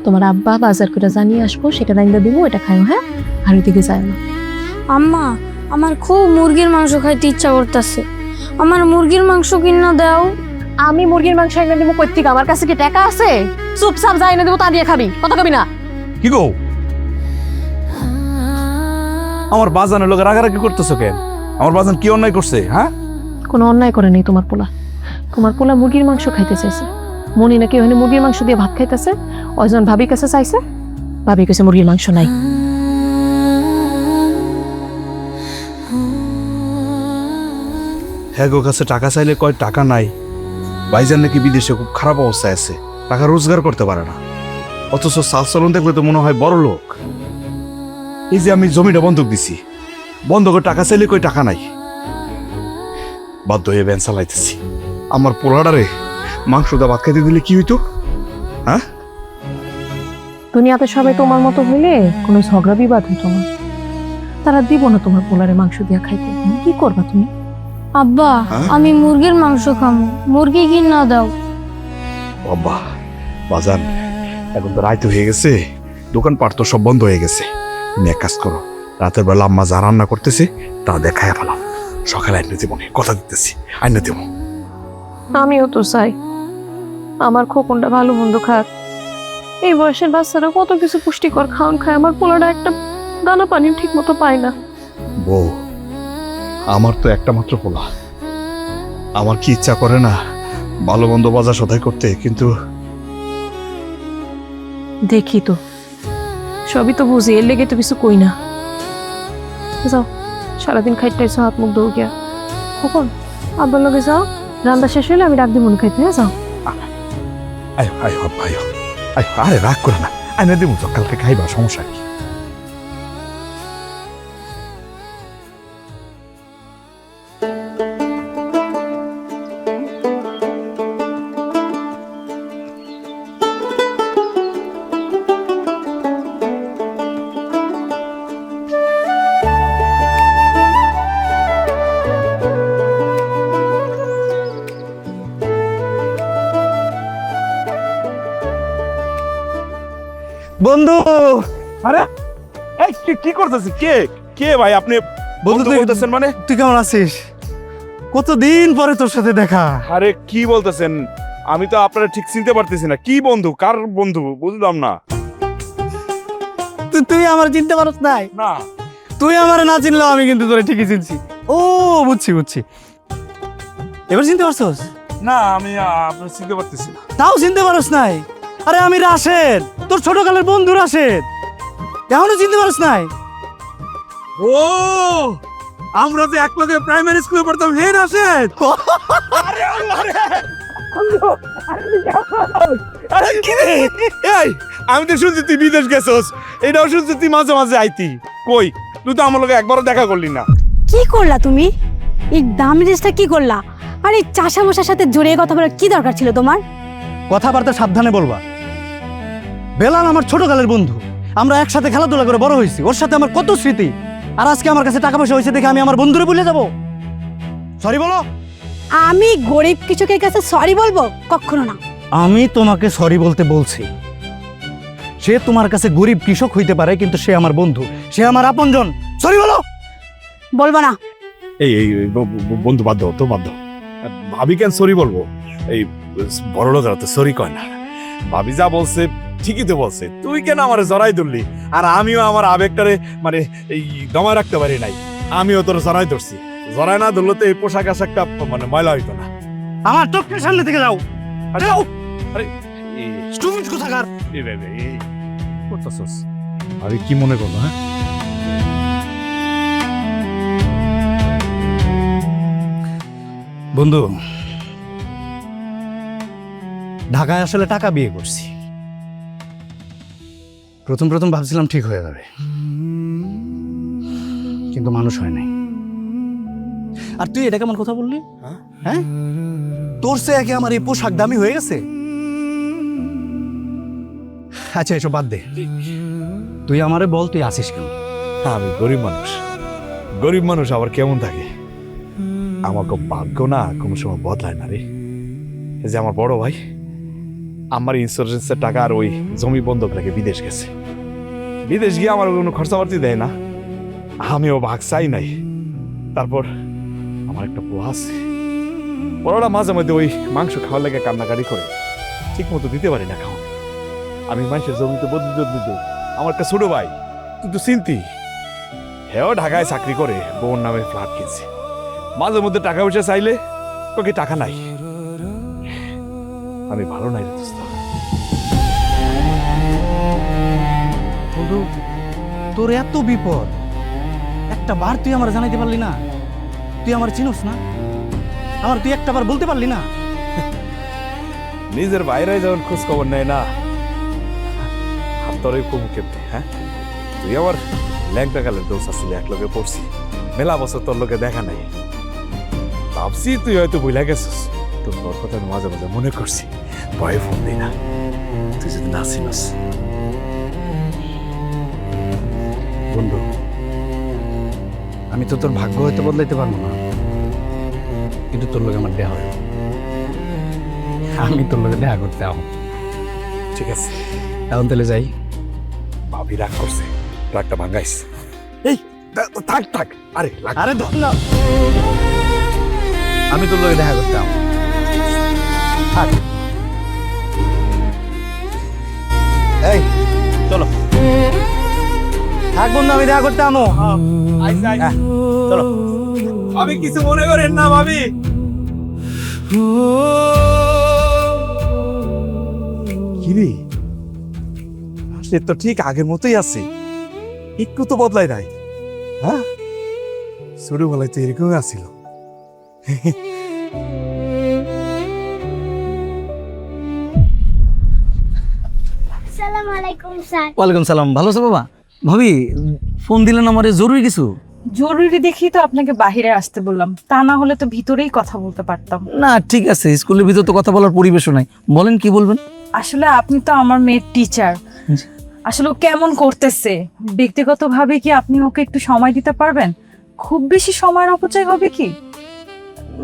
তোমার আব্বা বাজার করে জানিয়ে আসবো, সেটা রাইন্দা দিব, এটা খাও। হ্যাঁ, আর ওইদিকে যায় না। আম্মা, আমার খুব মুরগির মাংস খাইতে ইচ্ছা করতেছে, আমার মুরগির মাংস কিনা দাও। আমি মুরগির মাংস এনে দেবো কই থেকে? আমার কাছে কি টাকা আছে? চুপচাপ যাই এনে দেবো, তা দিয়ে খাবি, কথা কবি না। কি গো, আমার বাজানের লোক রাগারাগি করতেছো কেন? আমার বাজান কি অন্যায় করছে? হ্যাঁ, কোনো অন্যায় করে নেই তোমার পোলা। তোমার পোলা মুরগির মাংস খাইতে চাইছে, মনি নাকি ওখানে মুরগির মাংস দিয়ে ভাত খাইতেছে, ওইজন ভাবির কাছে চাইছে, ভাবি কাছে মুরগির মাংস নাই। হ্যাঁ গো, কাছে টাকা চাইলে কয় টাকা নাই। ভাইজান নাকি বিদেশে খুব খারাপ অবস্থায় আছে, টাকা রোজগার করতে পারে না, অথচ চাল চলন দেখলে তো মনে হয় বড় লোক। এই যে আমি জমিটা বন্ধক দিছি, বন্ধকের টাকা চাইলে কই টাকা নাই, বাধ্য হয়ে ভ্যান চালাইতেছি। আমার পোলাডারে মাংসটা ভাত খাইতে দিলে কি হইতো? হ্যাঁ, দুনিয়াতে সবাই তোমার মতো হইলে কোনো ঝগড়া বিবাদ হইতো না। তারা দিব না তোমার পোলারে মাংস দিয়া খাইতে। কি করবা তুমি? আব্বা হ্যাঁ? আমি মুরগির মাংস খামু, মুরগি কিনা দাও। বাবা বাজান, এখন তো রাইতে হয়ে গেছে, দোকানপাট তো সব বন্ধ হয়ে গেছে। তুমি এক কাজ করো, রাতের বেলা আম্মা যা রান্না করতেছে তা দেখায় ফেলাম, সকালে আইনে দেবো, কথা দিতেছি, আইনে দেবো। আমিও তো চাই আমার খোকনটা ভালো মন্দ খাক। এই বয়সের বাচ্চারা কত কিছু পুষ্টিকর খাওয়ান খায়, আমার পোলাটা একটা দানা পানি ঠিক মতো পায় না। বউ, আমার তো একটা মাত্র পোলা, আমার কি ইচ্ছা করে না ভালো মন্দ বাজার সদাই করতে, কিন্তু দেখি তো, সবই তো বুঝি, এর লেগে তো কিছু কই না। যাও, সারাদিন খাইতেছো হাত মুখ ধোও গিয়া। খোকন, আব্বার লগে যাও, রান্না শেষ হলে আমি ডাক দিব মনে খাইতে। হ্যাঁ, যাও। আয় আয় আয় আয়, আরে রাগ করে না, আইনে দেবো, কালকে খাইবা, সমস্যা কি? বন্ধু, আরে এই কি করতেছিস? কে কে ভাই আপনি? বন্ধু বন্ধু বলতেছেন মানে? তুই কেমন আছিস? কতদিন পরে তোর সাথে দেখা। আরে কি বলতেছেন? আমি তো আপনারা ঠিক চিনতে পারতেছি না। কি বন্ধু, কার বন্ধু বুঝলাম না। তুই আমার চিনতে পারছ নাই? না, তুই আমার না চিনলেও আমি কিন্তু তোরে ঠিকই চিনছি। ও বুঝছি, এবার চিনতে পারছস? না আমি আপনার চিনতে পারতেছি না। তাও চিনতে পারছ নাই? আরে আমি রাশেদ, তোর ছোটকালের বন্ধু রাশেদ। এখনো চিনতে পারছ নাই? ও, আমরা যে একলগে প্রাইমারি স্কুলে পড়তাম, হে রাশেদ। আরে কি রে? এই আমি তো শুনছি তুই বিদেশ গেছস, এটাও শুনছি তুই মাঝে মাঝে আইতি। কই তুই তো আমার লগে একবারও দেখা করলি না। কি করলা তুমি? এই দামি ড্রেসটা কি করলা? আর এই চাষা মশার সাথে জড়িয়ে কথা বলার কি দরকার ছিল তোমার? কথাবার্তা সাবধানে বলবা। বেলাল আমার ছোটকালের বন্ধু, আমরা একসাথে খেলাধুলা করে বড় হয়েছি, ওর সাথে আমার কত স্মৃতি। আর আজকে আমার কাছে টাকা পয়সা হয়েছে দেখে আমি আমার বন্ধুরে ভুলে যাব? সরি বলো। আমি গরিব কৃষকের কাছে সরি বলবো? কখনো না। আমি তোমাকে সরি বলতে বলছি। সে তোমার কাছে গরিব কৃষক হইতে পারে, কিন্তু সে আমার বন্ধু, সে আমার আপনজন। সরি বলো। বলবো না। এই এই বন্ধু বাদ দাও তো, বাদ দাও। ভাবি কেন সরি বলবো? এই বড় লোকেরা তো সরি কয় না। ভাবি যা বলছে ঠিকই তো বলছে, তুই কেন আমার জড়াই ধরলি? আর আমিও আমার আবেগটারে মানে এই দমায় রাখতে পারি নাই, আমিও তোর জড়াই ধরছি। জড়াই না ধরলে তো এই পোশাক আশাকটা মানে ময়লা হইতো না। আমার চোখের সামনে থেকে যাও। যাও। আরে স্টুপিড কোথাকার। করতেছস? আরে কি মনে করলো? হ্যাঁ, বন্ধু, ঢাকায় আসলে টাকা বিয়ে করছি। প্রথম ভাবছিলাম ঠিক হয়ে যাবে, কিন্তু মানুষ হয় নাই। আর তুই এটা কেমন কথা বললি? হ্যাঁ, তোর সে একে আমার এই পোশাক দামি হয়ে গেছে। আচ্ছা এসব বাদ দে, তুই আমারে বল তুই আসিস কেন? আমি গরিব মানুষ, গরিব মানুষ আবার কেমন থাকে? আমাকে ভাগ্য না কোনো সময় বদলায় না রে। এই যে আমার বড় ভাই আমার ইন্স্যুরেন্সের টাকা আর ওই জমি বন্ধক রেখে বিদেশ গেছে। বিদেশ গিয়ে আমার কোনো খরচাপাতি দেয় না, আমিও ভাগ চাই নাই। তারপর আমার একটা পোয়া আছে, বড়রা মাঝে মধ্যে ওই মাংস খাওয়ার লেগে কান্নাকাটি করে, ঠিক মতো দিতে পারি না খাওয়া। আমি মানুষের জমিতে বদলি দিতে, আমার একটা ছোট ভাই তুই তো চিনতি, হেও ঢাকায় চাকরি করে, বোন নামে ফ্ল্যাট কিনছে। মাঝে মধ্যে টাকা পয়সা চাইলে তোকে টাকা নাই। আমি ভালো নাই রে দোস্ত। বন্ধু, তোর এত বিপদ, একটা বার তুই আমার জানাইতে পারলি না? তুই আমার চিনোস না? আমার তুই একটা বার বলতে পারলি না? নিজের বাইরে যখন খোঁজ খবর নেয় না, হাত তোরই কমু কেমতে। হ্যাঁ, তুই আমার ল্যাংটা কালের দোষ আসলে এক লগে পড়ছি, মেলা বছর তোর লোকে দেখা নাই। ভাবছি তুই হয়তো বুঝলা গেছিস, তোর কথা আমি মাঝে মাঝে মনে করছি, ভয়ে ফোন দিই না। তুই যদি না চিনস বন্ধু, আমি তো তোর ভাগ্য হয়তো বদলাইতে পারবো না, কিন্তু তোর লোক আমার দেয়া হবে। আমি তোর লোকে দেখা করতে আহ। ঠিক আছে? এখন তাহলে যাই। ভাবি রাগ করছে, রাগটা ভাঙাইস। এই থাক থাক, আরে আরে ধর না, আমি তোর লোকে দেখা করতে আহ। থাক। এই চলো, থাক বন্ধু, আমি দেখা করতে আমো। চলো। আমি কিছু মনে করেন না ভাবি। কিরে, সে তো ঠিক আগের মতোই আছে, একটু তো বদলাই নাই। হ্যাঁ, ছোটবেলায় তো এরকমই আছিল। আসসালামু আলাইকুম স্যার। ওয়ালাইকুম সালাম। ভালো আছো বাবা? ভাবি ফোন দিলেন আমারে, জরুরি কিছু? জরুরি দেখি তো আপনাকে বাহিরে আসতে বললাম, তা না হলে তো ভিতরেই কথা বলতে পারতাম। না ঠিক আছে, স্কুলের ভিতর তো কথা বলার পরিবেশও নাই। বলেন কি বলবেন? আসলে আপনি তো আমার মেয়ের টিচার, আসলে ও কেমন করতেছে ব্যক্তিগতভাবে কি আপনি ওকে একটু সময় দিতে পারবেন? খুব বেশি সময়ের অপচয় হবে কি?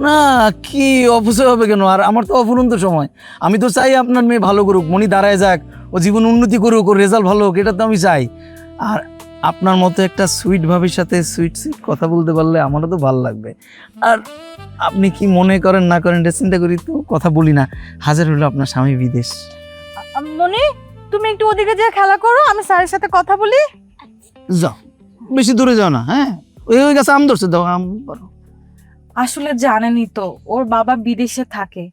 না, কি অপচয় হবে কেন? আর আমার তো অফুরন্ত সময়। আমি তো চাই আপনার মেয়ে ভালো করুক, মনি দাঁড়ায় যাক, ও জীবন উন্নতি করুক, ওর রেজাল্ট ভালো হোক, এটা তো আমি চাই। আর আপনার মতো একটা সুইট ভাবির সাথে সুইট সুইট কথা বলতে পারলে আমারও তো ভালো লাগবে। আর আপনি কি মনে করেন না করেন এটা চিন্তা করি তো কথা বলি না। হাজার হলো আপনার স্বামী বিদেশ। মনি, তুমি একটু ওদিকে যা খেলা করো, আমি স্যারের সাথে কথা বলি। যাও, বেশি দূরে যাও না। হ্যাঁ, ওই গাছে আম ধরছে, দাও আম পারো। আসলে জানেনই তো ওর বাবা বিদেশে থাকে,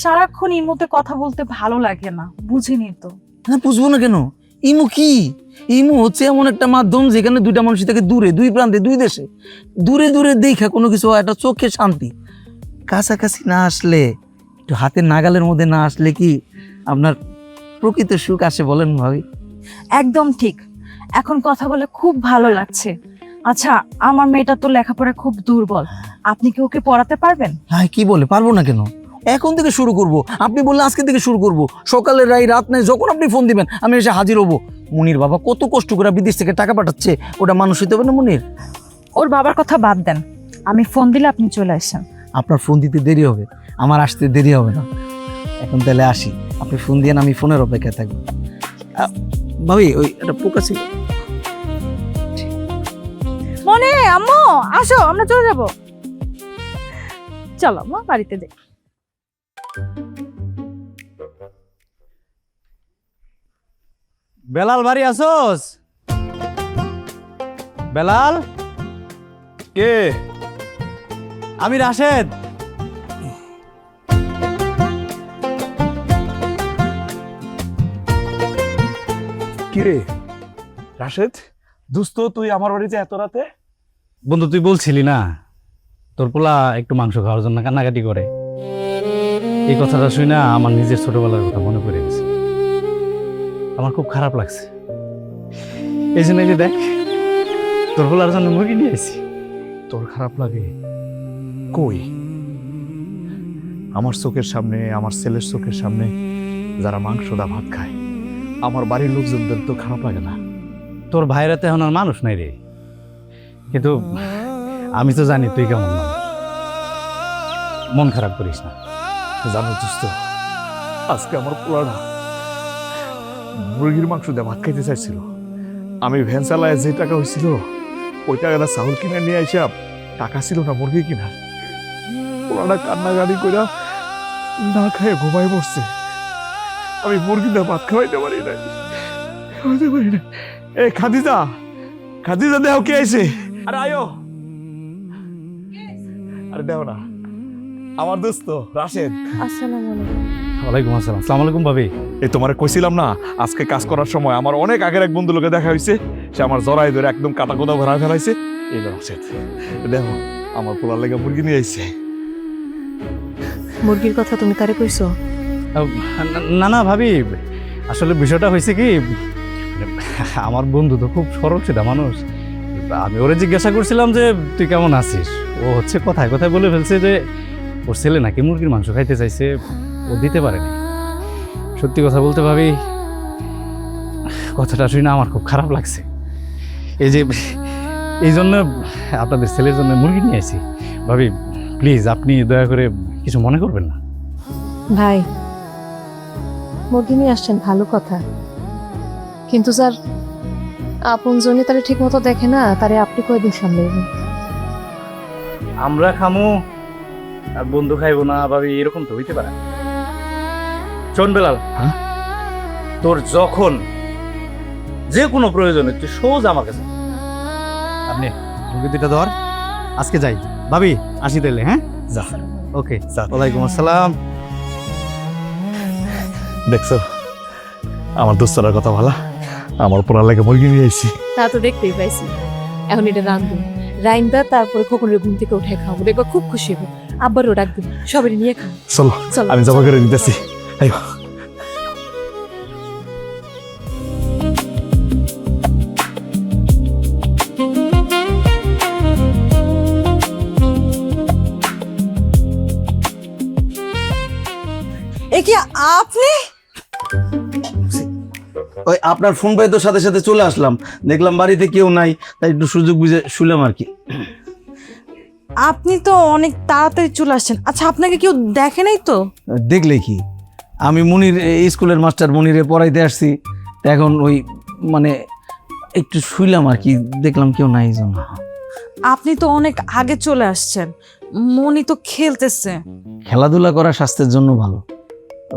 সারাক্ষণ ইমোতে কথা বলতে ভালো লাগে না, বুঝিনি তো। হ্যাঁ, বুঝবো না কেন? ইমো কি? ইমো হচ্ছে এমন একটা মাধ্যম যেখানে দুইটা মানুষ থেকে দূরে, দুই প্রান্তে, দুই দেশে, দূরে দূরে দেখা কোনো কিছু হয়, একটা চোখের শান্তি। কাছাকাছি না আসলে, একটু হাতের নাগালের মধ্যে না আসলে কি আপনার প্রকৃত সুখ আসে বলেন ভাবি? একদম ঠিক, এখন কথা বলে খুব ভালো লাগছে। আচ্ছা, আমার মেয়েটা তো লেখাপড়া খুব দুর্বল, আপনি কি ওকে পড়াতে পারবেন? হ্যাঁ, কি বলে পারবো না কেন? এখন থেকে শুরু করব। আপনি বললে আজকে থেকে শুরু করব। সকালে রাত নাই, যখন আপনি ফোন দিবেন আমি এসে হাজির হব। মুনির বাবা কত কষ্ট করে বিদেশ থেকে টাকা পাঠাচ্ছে, ওটা মানুষ হইতে হবে না মুনির? ওর বাবার কথা বাদ দেন, আমি ফোন দিলে আপনি চলে আসেন। আপনার ফোন দিতে দেরি হবে, আমার আসতে দেরি হবে না। এখন তাহলে আসি, আপনি ফোন দিয়ে আমি ফোনের অপেক্ষায় থাকবো। ভাবি ওই একটা পোকা ছিল। মনে, আম্মু আসো, আমরা চলে যাব। চলো মা, বাড়িতে যাই। বেলাল বাড়ি আসোস? বেলাল, কে? আমি রাশেদ। কিরে রাশেদ, দোস্ত তুই আমার বাড়িতে এত রাতে? বন্ধু, তুই বলছিলি না তোর পোলা একটু মাংস খাওয়ার জন্য কান্নাকাটি করে? এই কথাটা শুই না আমার নিজের ছোটবেলার কথা মনে পড়ে গেছে। আমার খুব খারাপ লাগছে। এই জন্য যে দেখ, তোর পোলার জন্য মুরগি নিয়ে এসেছি। তোর খারাপ লাগে? কই, আমার চোখের সামনে, আমার ছেলের চোখের সামনে যারা মাংস দা ভাত খায়, আমার বাড়ির লোকজনদের তো খারাপ লাগে না? তোর ভাইরা তো এখন আর মানুষ নাই রে, কিন্তু আমি তো জানি তুই কেমন মানুষ। মন খারাপ করিস না। জানো দোস্ত, আজকে আমার পোলাটা মুরগির মাংস দিয়ে ভাত খাইতে চাইছিল। আমি ভ্যান চালায় যে টাকা হয়েছিল, ওই টাকাটা চাউল কিনে নিয়ে আইসা, টাকা ছিল না মুরগি কিনার। পোলাটা কান্নাকাটি করে না খায় ঘুমাই পড়ছে। আমি মুরগি দিয়ে ভাত খাওয়াইতে পারি নাই, খাওয়াইতে পারি না। এ খাদিজা, খাদিজা দেও কে আইছে? আরে আয়ো, আরে দেও না, আমার দোস্ত রাশেদ। আসসালামু আলাইকুম। ওয়ালাইকুম আসসালাম। আসসালামু আলাইকুম ভাবি। এই তোমার কইছিলাম না, আজকে কাজ করার সময় আমার অনেক আগের এক বন্ধু লোকে দেখা হয়েছে, সে আমার জড়াই ধরে একদম কাটা কোদা ভরা ফেলাইছে। এই রাশেদ, দেখো আমার পোলার লেগে মুরগি নিয়ে আইছে। মুরগির কথা তুমি তারে কইছো? না না ভাবি, আসলে বিষয়টা হয়েছে কি, আমার বন্ধু তো খুব সরল সিধা মানুষ। আমি ওরে জিজ্ঞাসা করছিলাম যে তুই কেমন আছিস, ও হচ্ছে কথায় কথায় বলে ফেলছে যে ওর ছেলে নাকি মুরগির মাংস খাইতে চাইছে, ও দিতে পারেনি। সত্যি কথা বলতে ভাবি, কথাটা শুনে আমার খুব খারাপ লাগছে। এই জন্য আপনাদের ছেলের জন্য মুরগি নিয়ে আসি। ভাবি প্লিজ আপনি দয়া করে কিছু মনে করবেন না। ভাই, মুরগি নিয়ে আসছেন ভালো কথা, কিন্তু স্যার আপন জনে তারে ঠিক মতো দেখে না, তারে আপনি কয়দিন সামলাইবেন? আমরা খামো আর বন্ধু খাইবো না ভাবি, এরকম তো হইতে পারে। শোন বেলাল, তোর যখন যে কোনো প্রয়োজনে তুই সোজা আমার কাছে। আপনি মুরগি দুটা ধর, আজকে যাই। ভাবি আসি তাইলে। হ্যাঁ যা। ওকে, যা। ওয়ালাইকুম আসসালাম। দেখছো আমার দোস্তরার কথা ভালা, আমার পড়ার লাগে মুরগি নিয়ে আইছি। তা তো দেখতেই পাইছি। এখন এটা রান্ধবো, রাইন্দা তারপরে খোকনের ঘুম থেকে উঠে খাবো, দেখবা খুব খুশি হবো। আব্বারও ডাকবো, সবাই নিয়ে খাবো। চলো চলো। আমি জমা করে নিতেছি। আইও। এ কি আপনি? ওই আপনার ফোন পাই তো সাথে সাথে চলে আসলাম, দেখলাম বাড়িতে কেউ নাই, তাই একটু সুযোগ বুঝে শুনলাম আর কি। আপনি তো অনেক তাড়াতাড়ি চলে আসছেন। আচ্ছা, আপনাকে কেউ দেখে নাই তো? দেখলে কি, আমি মনির স্কুলের মাস্টার মনিরে পড়াইতে আসছি, তা এখন ওই মানে একটু শুইলাম আর কি, দেখলাম কেউ নাই এই জন্য। আপনি তো অনেক আগে চলে আসছেন, মনি তো খেলতেছে। খেলাধুলা করা স্বাস্থ্যের জন্য ভালো,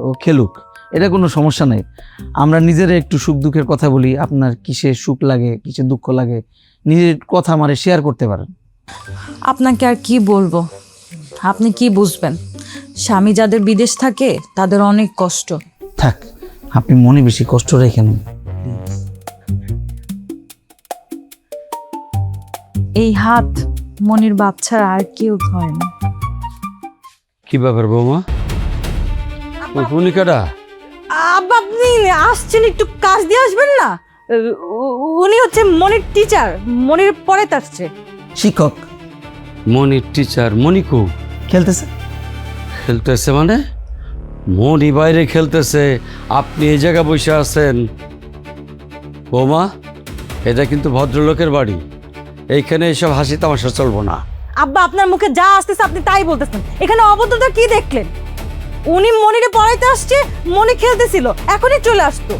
ও খেলুক, এটা কোনো সমস্যা নাই। আমরা নিজেরা একটু সুখ দুঃখের কথা বলি, আপনার কিসে সুখ লাগে কিসে দুঃখ লাগে নিজের কথা আমারে শেয়ার করতে পারেন। আপনাকে আর কি বলবো, আপনি কি বুঝবেন? স্বামী যাদের বিদেশ থাকে তাদের অনেক কষ্ট। থাক, আপনি মনে বেশি কষ্ট রেখেন। এই হাত মনির বাপ ছাড়া আর কেউ ধরে না। কি ব্যাপার বৌমা, ভূমিকাটা? আব্বা, আপনি আসছেন, একটু কাজ দিয়ে আসবেন না? উনি হচ্ছে মনির টিচার, মনির পড়াইতে আসছে। শিক্ষক মনির টিচার? মনিকু খেলতেছে। খেলতেছে মানে? মনি বাইরে খেলতেছে, আপনি এই জায়গায় বসে আছেন। বৌমা, এটা কিন্তু ভদ্রলোকের বাড়ি, এইখানে এসব হাসি তামাশা চলবো না। আব্বা, আপনার মুখে যা আসতেছে আপনি তাই বলতেছেন। এখানে অভদ্রতা কি দেখলেন? উনি মনিরে পড়াইতে আসছে, মনি খেলতেছিল, এখনই চলে আসতো।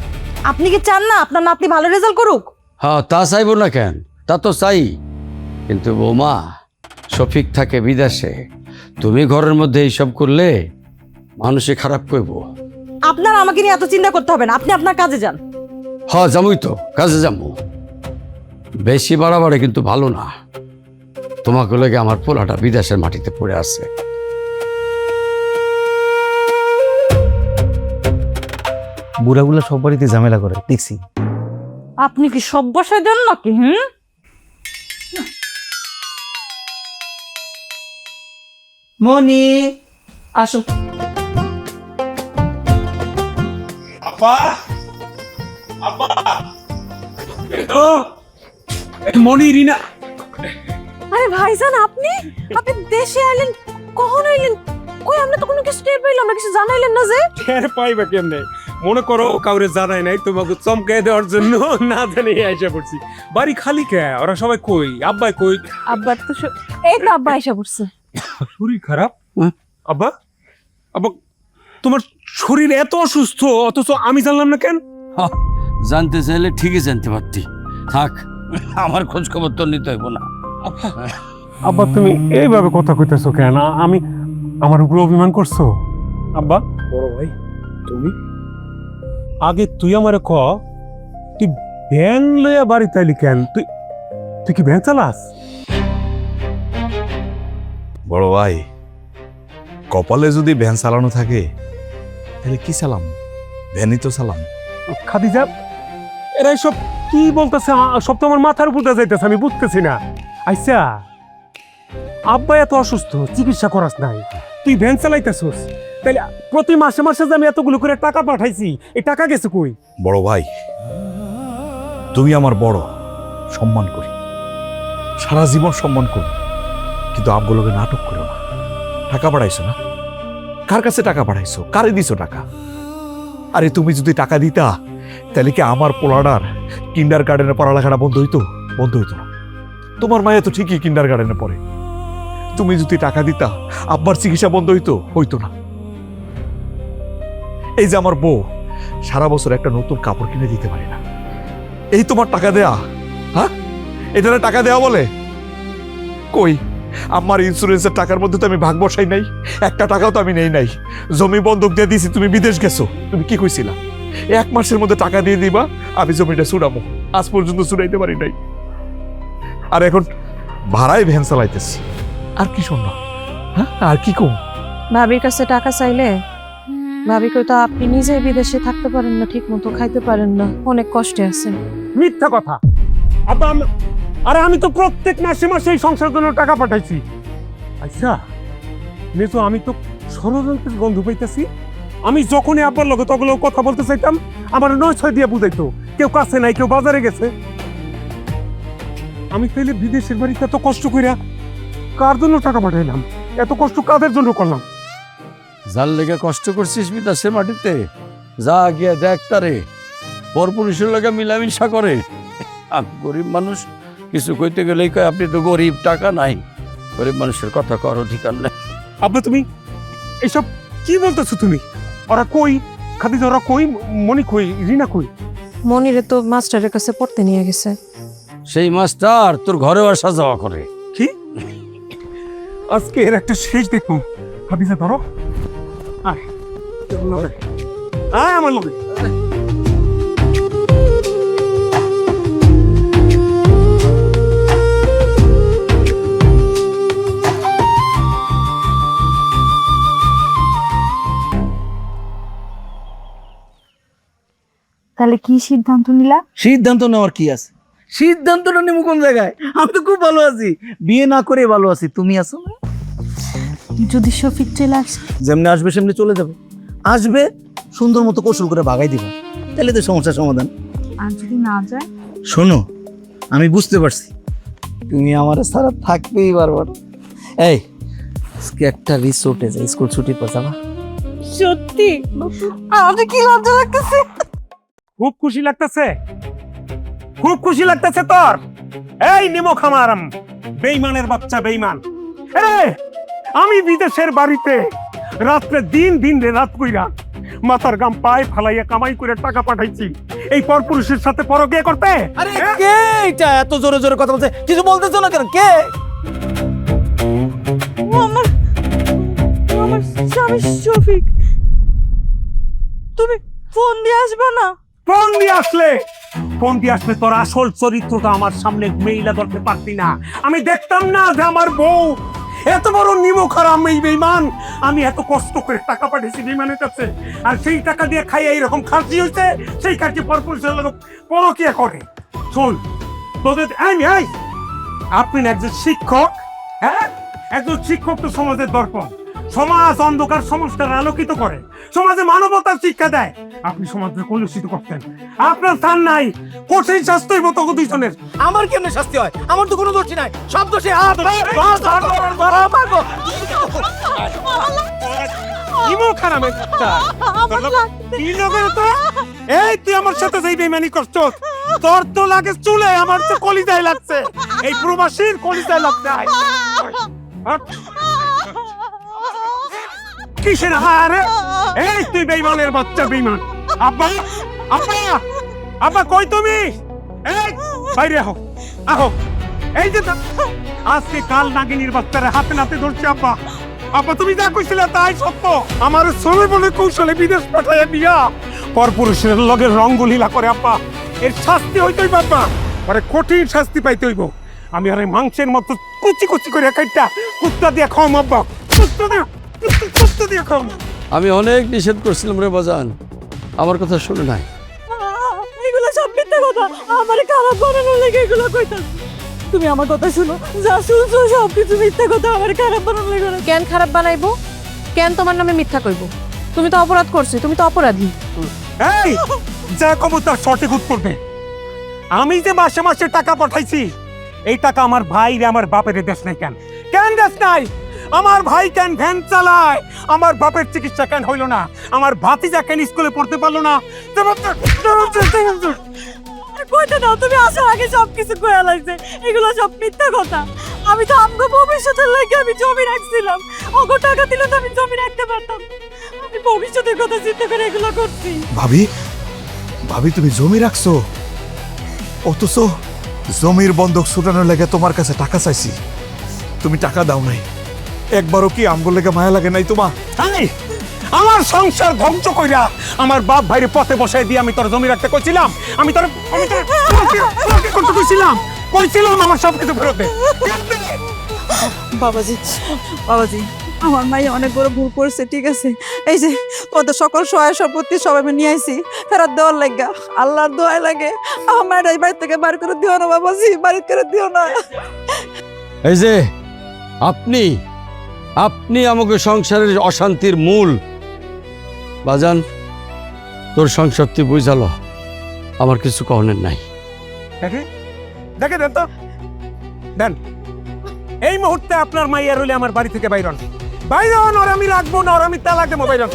আপনি কি চান না আপনার নাতনি ভালো রেজাল্ট করুক? হ্যাঁ, তা চাইবো না কেন, তা তো চাই। কিন্তু বৌমা, শফিক থাকে বিদেশে, তুমি ঘরের মধ্যে এইসব করলে মানুষে খারাপ করব। আপনার আমাকে নিয়ে এত চিন্তা করতে হবে না, আপনি আপনার কাজে যান। হ্যাঁ, যাবই তো, কাজে যাবো। বেশি বাড়াবাড়ি কিন্তু ভালো না। তোমাকে লেগে আমার পোলাটা বিদেশের মাটিতে পড়ে আছে। বুড়াগুলা সব বাড়িতে ঝামেলা করে দেখছি। আপনি কি সব বসায় দেন নাকি? মনি আসো। মনি রিনা, আরে ভাইজান, আপনি আপনি দেশে আইলেন, কখন আইলেন? কই, আমরা তো কোনো কিছু টের পাইলাম না, কিছু জানাইলেন না যে? টের পাইবা কেমনে? মনে করো কাউরে জানাই নাই, তোমাকে চমকাই দেওয়ার জন্য না জানি আইসা পড়ছি। বাড়ি খালি কে? ওরা সবাই কই? আব্বাই কই? আব্বার তো এই তো আব্বা আইসা পড়ছে। শরীর খারাপ? আব্বা, আব্বা, তোমার শরীর এত অসুস্থ অথচ আমি জানলাম না কেন? জানতে চাইলে ঠিকই জানতে পারতি। থাক, আমার খোঁজ খবর তো নিতে হইব না। আব্বা, তুমি এইভাবে কথা কইতেছো কেন? আমি আমার উপরে অভিমান করছো? আব্বা, বড় ভাই তুমি আগে তুই আমারে ক, তুই ভ্যান লইয়া বাড়িতে আইলি কেন? তুই কি ভ্যান চালাস? বড় ভাই, কপালে যদি ভ্যান চালানো থাকে তাহলে কি চালাম? ভ্যানই তো চালাম। খাদিজা, এরা সব কি বলতেছে? সব তো আমার মাথার উপর দিয়ে যাইতেছে, আমি বুঝতেছি না। আচ্ছা, আব্বা এত অসুস্থ, চিকিৎসা করাস নাই, তুই ভ্যান চালাইতেছস, তাইলে প্রতি মাসে মাসে যে আমি এতগুলো করে টাকা পাঠাইছি, এই টাকা গেছে কই? বড় ভাই, তুমি আমার বড়, সম্মান করি, সারা জীবন সম্মান করি, কিন্তু আবগুলোকে নাটক করো না। টাকা পাঠাইছো না? কার কাছে টাকা পাঠাইছো? কারে দিছো টাকা? আরে তুমি যদি টাকা দিতা তাহলে কি আমার পোলাডার কিন্ডার গার্ডেনে পড়ালেখাটা বন্ধ হইতো? বন্ধ হইতো না। তোমার মায়া তো ঠিকই কিন্ডার গার্ডেনে পড়ে। তুমি যদি টাকা দিতা আব্বার চিকিৎসা বন্ধ হইতো? হইতো না। এই যে আমার বউ সারা বছর একটা নতুন কাপড় কিনে দিতে পারে না, এই তোমার টাকা দেয়া? হ্যাঁ, এটা টাকা দেয়া বলে? কই, আমার ইন্স্যুরেন্সের টাকার মধ্যে তো আমি ভাগ বসাই নাই, একটা টাকাও তো আমি নেই নাই। জমি বন্ধক দিয়ে দিছি, তুমি বিদেশ গেছো, তুমি কি কইছিলা 1 মাসের মধ্যে টাকা দিয়ে দিবা, আমি জমিটা ছুড়াবো। আজ পর্যন্ত ছুড়াইতে পারি নাই। আর এখন ভাড়ায় ভ্যান চালাইতেছি। আর কি শোন না, হ্যাঁ আর কি কম? ভাবির কাছে টাকা চাইলে ভাবি কই তো আপনি নিজে বিদেশে থাকতে পারেন না, ঠিক মতো খাইতে পারেন না, অনেক কষ্টে আছেন। মিথ্যা কথা। আব্বা আরে আমি তো প্রত্যেক মাসে মাসে এই সংসার জন্য টাকা পাঠাইছি। আচ্ছা মেজো, আমি তো ষড়যন্ত্রের গন্ধ পাইতেছি। আমি যখনই আব্বার লগে তখন কথা বলতে চাইতাম আমার 9-6 দিয়ে বুঝাইতো, কেউ কাছে নাই, কেউ বাজারে গেছে। আমি তাইলে বিদেশের বাড়িতে এত কষ্ট কইরা কার জন্য টাকা পাঠাইলাম? এত কষ্ট কাদের জন্য করলাম? যার লেগে কষ্ট করছিস বিদেশের মাটিতে, যা গিয়ে দেখ তারে পরপুরুষের লগে মিলামিশা করে। আমি গরিব মানুষ, কিছু কইতে গেলেই কয় আপনি তো গরিব, টাকা নাই। গরিব মানুষের কথা কর অধিকার নেই। আব্বা তুমি এইসব কি বলতেছো? তুমি ওরা কই? খাদিজা ওরা কই? মনি কই? রিনা কই? মনিরে তো মাস্টারের কাছে পড়তে নিয়ে গেছে। সেই মাস্টার তোর ঘরে আসা যাওয়া করে। কি আজকে এর একটা শেষ দেখো। খাদিজা ধরো, আয় আয় আমার লগে। তাহলে কি সিদ্ধান্ত নিলা? সিদ্ধান্ত নেওয়ার কি আছে? সিদ্ধান্তটা নেবো কোন জায়গায়? আমি তো খুব ভালো আছি, বিয়ে না করে ভালো আছি। তুমি আছো না? যদি শফিক চলে আসে? যেমনি আসবে সেমনি চলে যাবে। আসবে, সুন্দর মতো কৌশল করে ভাগাই দিবা, তাহলে তো সমস্যার সমাধান। আর যদি না যায়? শোনো, আমি বুঝতে পারছি তুমি আমার সারা থাকবেই বারবার। এই আজকে একটা রিসোর্টে যাই, স্কুল ছুটির পর যাবা? সত্যি? আমাদের কি লজ্জা লাগতেছে। খুব খুশি লাগতেছে, খুব খুশি লাগতেছে তোর? এই নিমো খামারাম বেইমানের বাচ্চা, বেইমান। আমি বিদেশের বাড়িতে রাত্রে দিন দিন রাত কইরা মাথার গাম পায়ে ফালাইয়া কামাই করে টাকা পাঠাইছি এই পরপুরুষের সাথে পরকিয়া করতে। আরে কে এটা এত জোরে জোরে কথা বলছে? কিছু বলতেছো না কেন? কে? আমার স্বামী শফিক। তুমি ফোন দিয়ে আসবে না? ফোন দিয়ে আসলে তোর আসল চরিত্রটা আমার সামনে মেইলা ধরতে পারতি না। আমি দেখতাম না যে আমার বউ এত বড় নিমক হারাম, এই বেইমান। আমি এত কষ্ট করে টাকা পাঠিয়েছি বেইমানের কাছে, আর সেই টাকা দিয়ে খাইয়া এইরকম খার্চি হয়েছে। সেই খার্চি পরপুরুষের লোক পরকিয়া করে। শোন তোদের, আপনি একজন শিক্ষক, হ্যাঁ একজন শিক্ষক তো সমাজের দর্পণ। সমাজ অন্ধকার সমাজটার আলোকিত করে, সমাজে মানবতার শিক্ষা দেয়। আপনি সমাজকে কলুষিত করতেন। আপনার স্থান নাই, কঠিন শাস্তি হইব তোকে দুইজনের। আমার কেমনে শাস্তি হয়? আমার তো কোনো দোষী নাই, সব দোষী এই তুই আমার সাথে যেই বেইমানি করছ, তোর তো লাগে চুলে, আমার তো কলিজায় লাগছে। এই প্রবাসীর কলিজায় লাগছে। কিসের হারে? এই তুই বেইমানের বাচ্চা, বেইমান। আব্বা আব্বা আব্বা কই তুমি? এই বাইরে আহো। এই যে আজকে কাল নাগিনীর বাচ্চারা হাতে নাতে ধরছে। আব্বা আব্বা তুমি যা কইছিলে তাই সত্য। আমার ছেলে বলে কৌশলে বিদেশ পাঠাইয়া দিয়া পরপুরুষের লগে রঙ্গলীলা করে। আব্বা এর শাস্তি হইতই বাবা, আরে কঠিন শাস্তি পাইতে হইব। আমি আরে মাংসের মতো কুচি কুচি করে কাইটা কুত্তা দিয়ে খাওয়াম। আব্বা কুত্তা দিয়ে খাওয়াম। আমি অনেক নিষেধ করছিলাম রে বাজান, আমার কথা শুনে নাই। এগুলো সব মিথ্যা কথা, আমারে খারাপ বানানোর লেগে এগুলো কইতাছ। তুমি আমার কথা শুনো, যা শুনছো সব কিছু মিথ্যা কথা, আমারে খারাপ বানানোর লেগে। কেন খারাপ বানাইবো? কেন তোমার নামে মিথ্যা কইব? তুমি তো অপরাধ করছো, তুমি তো অপরাধী। এই যা কবু তার সঠিক উত্তর দে। আমি যে মাসে মাসে টাকা পাঠাইছি, এই টাকা আমার ভাই রে আমার বাপের দেশ নাই। কেন দেশ নাই? আমার ভাই কেন ভ্যান চালায়, আমার বাপের চিকিৎসা কেন হইল না, আমার ভাতিজা কেন স্কুলে পড়তে পারলো না। কইতে দাও, তুমি আসার আগে সবকিছু কইয়া লাগছে, এগুলো সব মিথ্যা কথা। আমি তো আমগো ভবিষ্যতের লাগে আমি জমি রাখছিলাম, ওগো টাকা দিলে তো আমি জমি রাখতে পারতাম। আমি ভবিষ্যতের কথা চিন্তা করে এগুলো করছি। ভাবি, ভাবি তুমি জমি রাখছো, অথচ জমির বন্ধক ছুটানোর লেগে তোমার কাছে টাকা চাইছি, তুমি টাকা দাও নাই। একবারও কি আমগুর লেগে মায়া লাগে নাই তোমার? এই, আমার সংসার ধ্বংস কইরা আমার বাপ ভাইরে পথে বসাই দিয়ে আমি তোর জমি রাখতে কইছিলাম? আমি তোর করতে কইছিলাম আমার সব কিছু ফেরত দে। বাবাজি, বাবাজি, আমার মাইয়া অনেক বড় ভুল করছে, ঠিক আছে? এই যে তোমাদের সকল সহায় সম্পত্তি সব আমি নিয়ে আইছি ফেরত দেওয়ার লাগা। আল্লাহর দোয়াই লাগে আমার মায়ের এই বাড়ি থেকে বার করে দিও না বাবাজি, বাড়ি করে দিও না। এই যে আপনি আপনি আমাকে সংসারের অশান্তির মূল। বাজান, তোর সংসার তুই বুঝালো, আমার কিছু কহনের নাই। দেখে দেখে দেন তো, দেন। এই মুহূর্তে আপনার মাইয়ার হলে আমার বাড়ি থেকে বাইরন, বাইরন। আর আমি রাখবো না, আর আমি তালাক দেবো, বাইরন,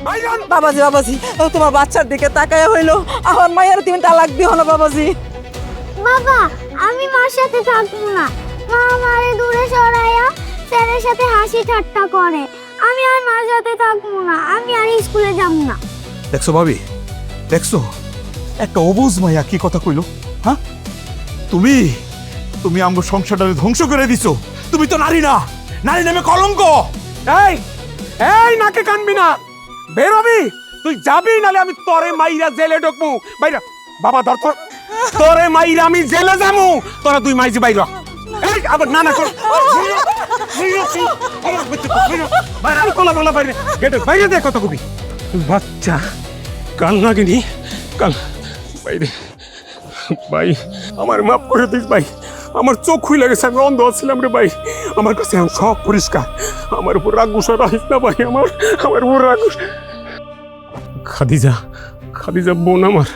বাইরন। বাবাজি, বাবাজি, ও তোমার বাচ্চার দিকে তাকায় হইলো, আমার মায়ের তুমি তালাক দিও না বাবাজি। বাবা, আমি মার সাথে থাকবো না। মা আমারে দূরে সরাইয়া স্যারের সাথে হাসি ঠাট্টা করে। আমি আর মার সাথে থাকবো না, আমি আর স্কুলে যাব না। দেখছো ভাবি, দেখছো একটা অবুঝ মাইয়া কি কথা কইলো? হ্যাঁ, তুমি তুমি আমগো সংসারটারে ধ্বংস করে দিছো। তুমি তো নারী না, নারী নামে কলঙ্ক। এই এই নাকে কানবি না, বেরোবি, তুই যাবি, নালে আমি তোরে মাইরা জেলে ঢুকবো। বাইরা বাবা, ধর তোর, তোরে মাইরা আমি জেলে যাবো, তোরা দুই মাইজি বাইরা। এই আবার না না কর, বাইরে দে কত কবি বাচ্চা কাল লাগেনি কাল। বাইরে ভাই, আমার মাফ করে দিস ভাই, আমার চোখ খুলে গেছে, আমি অন্ধ ছিলাম রে ভাই। আমার কাছে এখন সব পরিষ্কার, আমার উপর রাগ গুসা রাখিস না ভাই, আমার উপর রাগ। খাদিজা, খাদিজা বোন আমার,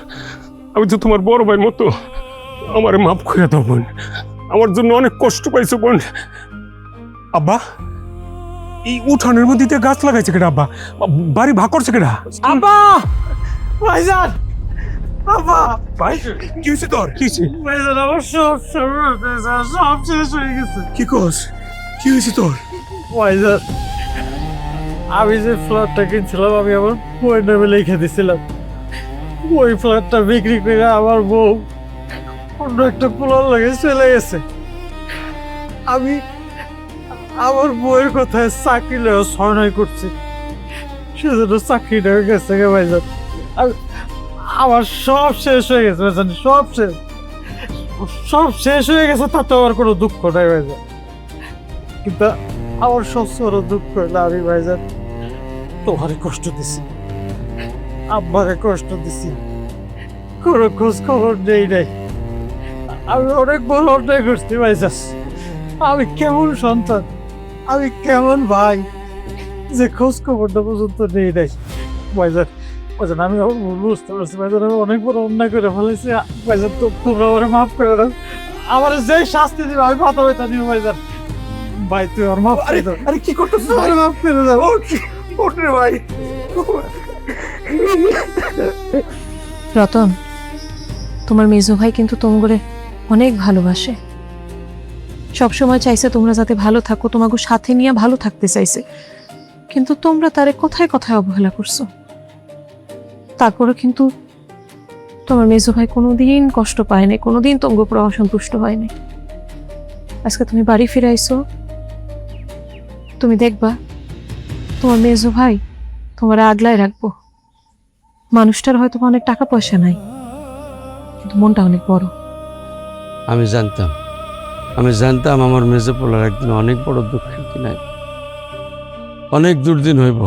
আমি তো তোমার বড় ভাইয়ের মতো, আমার মাফ করে দাও বোন, আমার জন্য অনেক কষ্ট পাইছো বোন। আব্বা, এই উঠানের মধ্যে দিয়ে গাছ লাগাইছে কেডা? আব্বা, বাড়ি ভাগ করছে কেডা? আব্বা, ভাইজান, আব্বা, ভাই কি হয়েছে তোর? কি হয়েছে? ভাইজান, আমার সব শেষ হয়ে গেছে। কি কস? কি হয়েছে তোর? ভাইজান, আমি যে ফ্ল্যাটটা কিনছিলাম, আমি আমার বউয়ের নামে লিখে দিছিলাম। ওই ফ্ল্যাটটা বিক্রি করে আমার বউ অন্য একটা পোলার লাগে চলে গেছে। আমি আমার বউয়ের কথায় চাকরি লেও ছয় করছি, সেজন্য চাকরিটা হয়ে গেছে গে ভাইজান। আমার সব শেষ হয়ে গেছে ভাইজান, সব শেষ হয়ে গেছে, তাতে আমার কোনো দুঃখ নাই ভাইজান। কিন্তু আমার সবচেয়ে বড় দুঃখ হইলে আমি ভাইজান তোমারে কষ্ট দিছি, আব্বারে কষ্ট দিছি, কোনো খোঁজ খবর নেই নাই। আমি অনেক বড় অন্যায় করছি ভাইজান। আমি কেমন সন্তান, আমি কেমন ভাই, যে খোঁজ খবরটা পর্যন্ত নেই নাই ভাইজান। ভাইজান, আমি বুঝতে পারছি ভাইজান, আমি অনেক বড় অন্যায় করে ফেলেছি ভাইজান। তোমরা আমার মাফ করে দাও, আমার যে শাস্তি দিবে আমি মাথা ব্যথা নিব ভাইজান। ভাই তুই আর মাফ করে দাও। আরে কি করতেছিস? আর মাফ করে দাও। ওঠে ভাই। রতন, তোমার মেজো ভাই কিন্তু তোমরে অনেক ভালোবাসে, সবসময় চাইছে তোমরা যাতে ভালো থাকো, তোমাকে সাথে নিয়ে ভালো থাকতে চাইছে। কিন্তু তোমরা তারে কোথায় কোথায় অবহেলা করছো। তারপরে কিন্তু তোমার মেজো ভাই কোনোদিন কষ্ট পায় নাই, কোনোদিন তোমার উপর অসন্তুষ্ট হয় নাই। আজকে তুমি বাড়ি ফিরে আইছো, তুমি দেখবা তোমার মেজো ভাই তোমার আগলায় রাখবো। মানুষটার হয়তো অনেক টাকা পয়সা নাই, কিন্তু মনটা অনেক বড়। আমি জানতাম আমার মেজে পোলার একদিন অনেক বড় দুঃখের দিন, অনেক দুর্দিন হইব।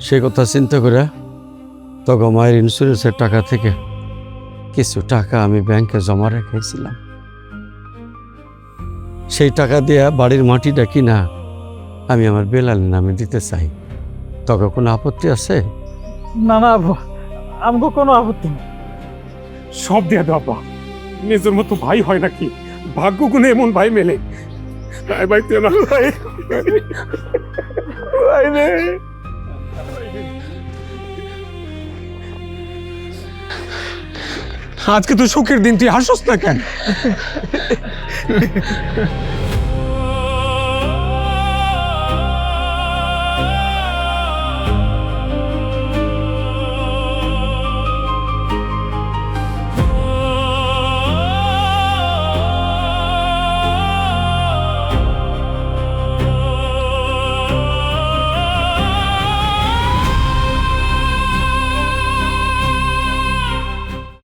সে কথা চিন্তা করে তখন মায়ের ইন্স্যুরেন্সের টাকা থেকে কিছু টাকা আমি ব্যাংকে জমা রেখেছিলাম। সেই টাকা দিয়ে বাড়ির মাটিটা কিনা আমি আমার বেলালের নামে দিতে চাই। তখন কোনো আপত্তি আছে? না না, আমাকে কোনো আপত্তি নেই। সব দিয়ে দাও আব্বা, নিজের মতো ভাই হয় নাকি? ভাগ্য গুণে এমন ভাই মেলে। ভাই ভাই তুই না ভাই ভাই রে আজকে তো সুখের দিন তুই হাসস না কেন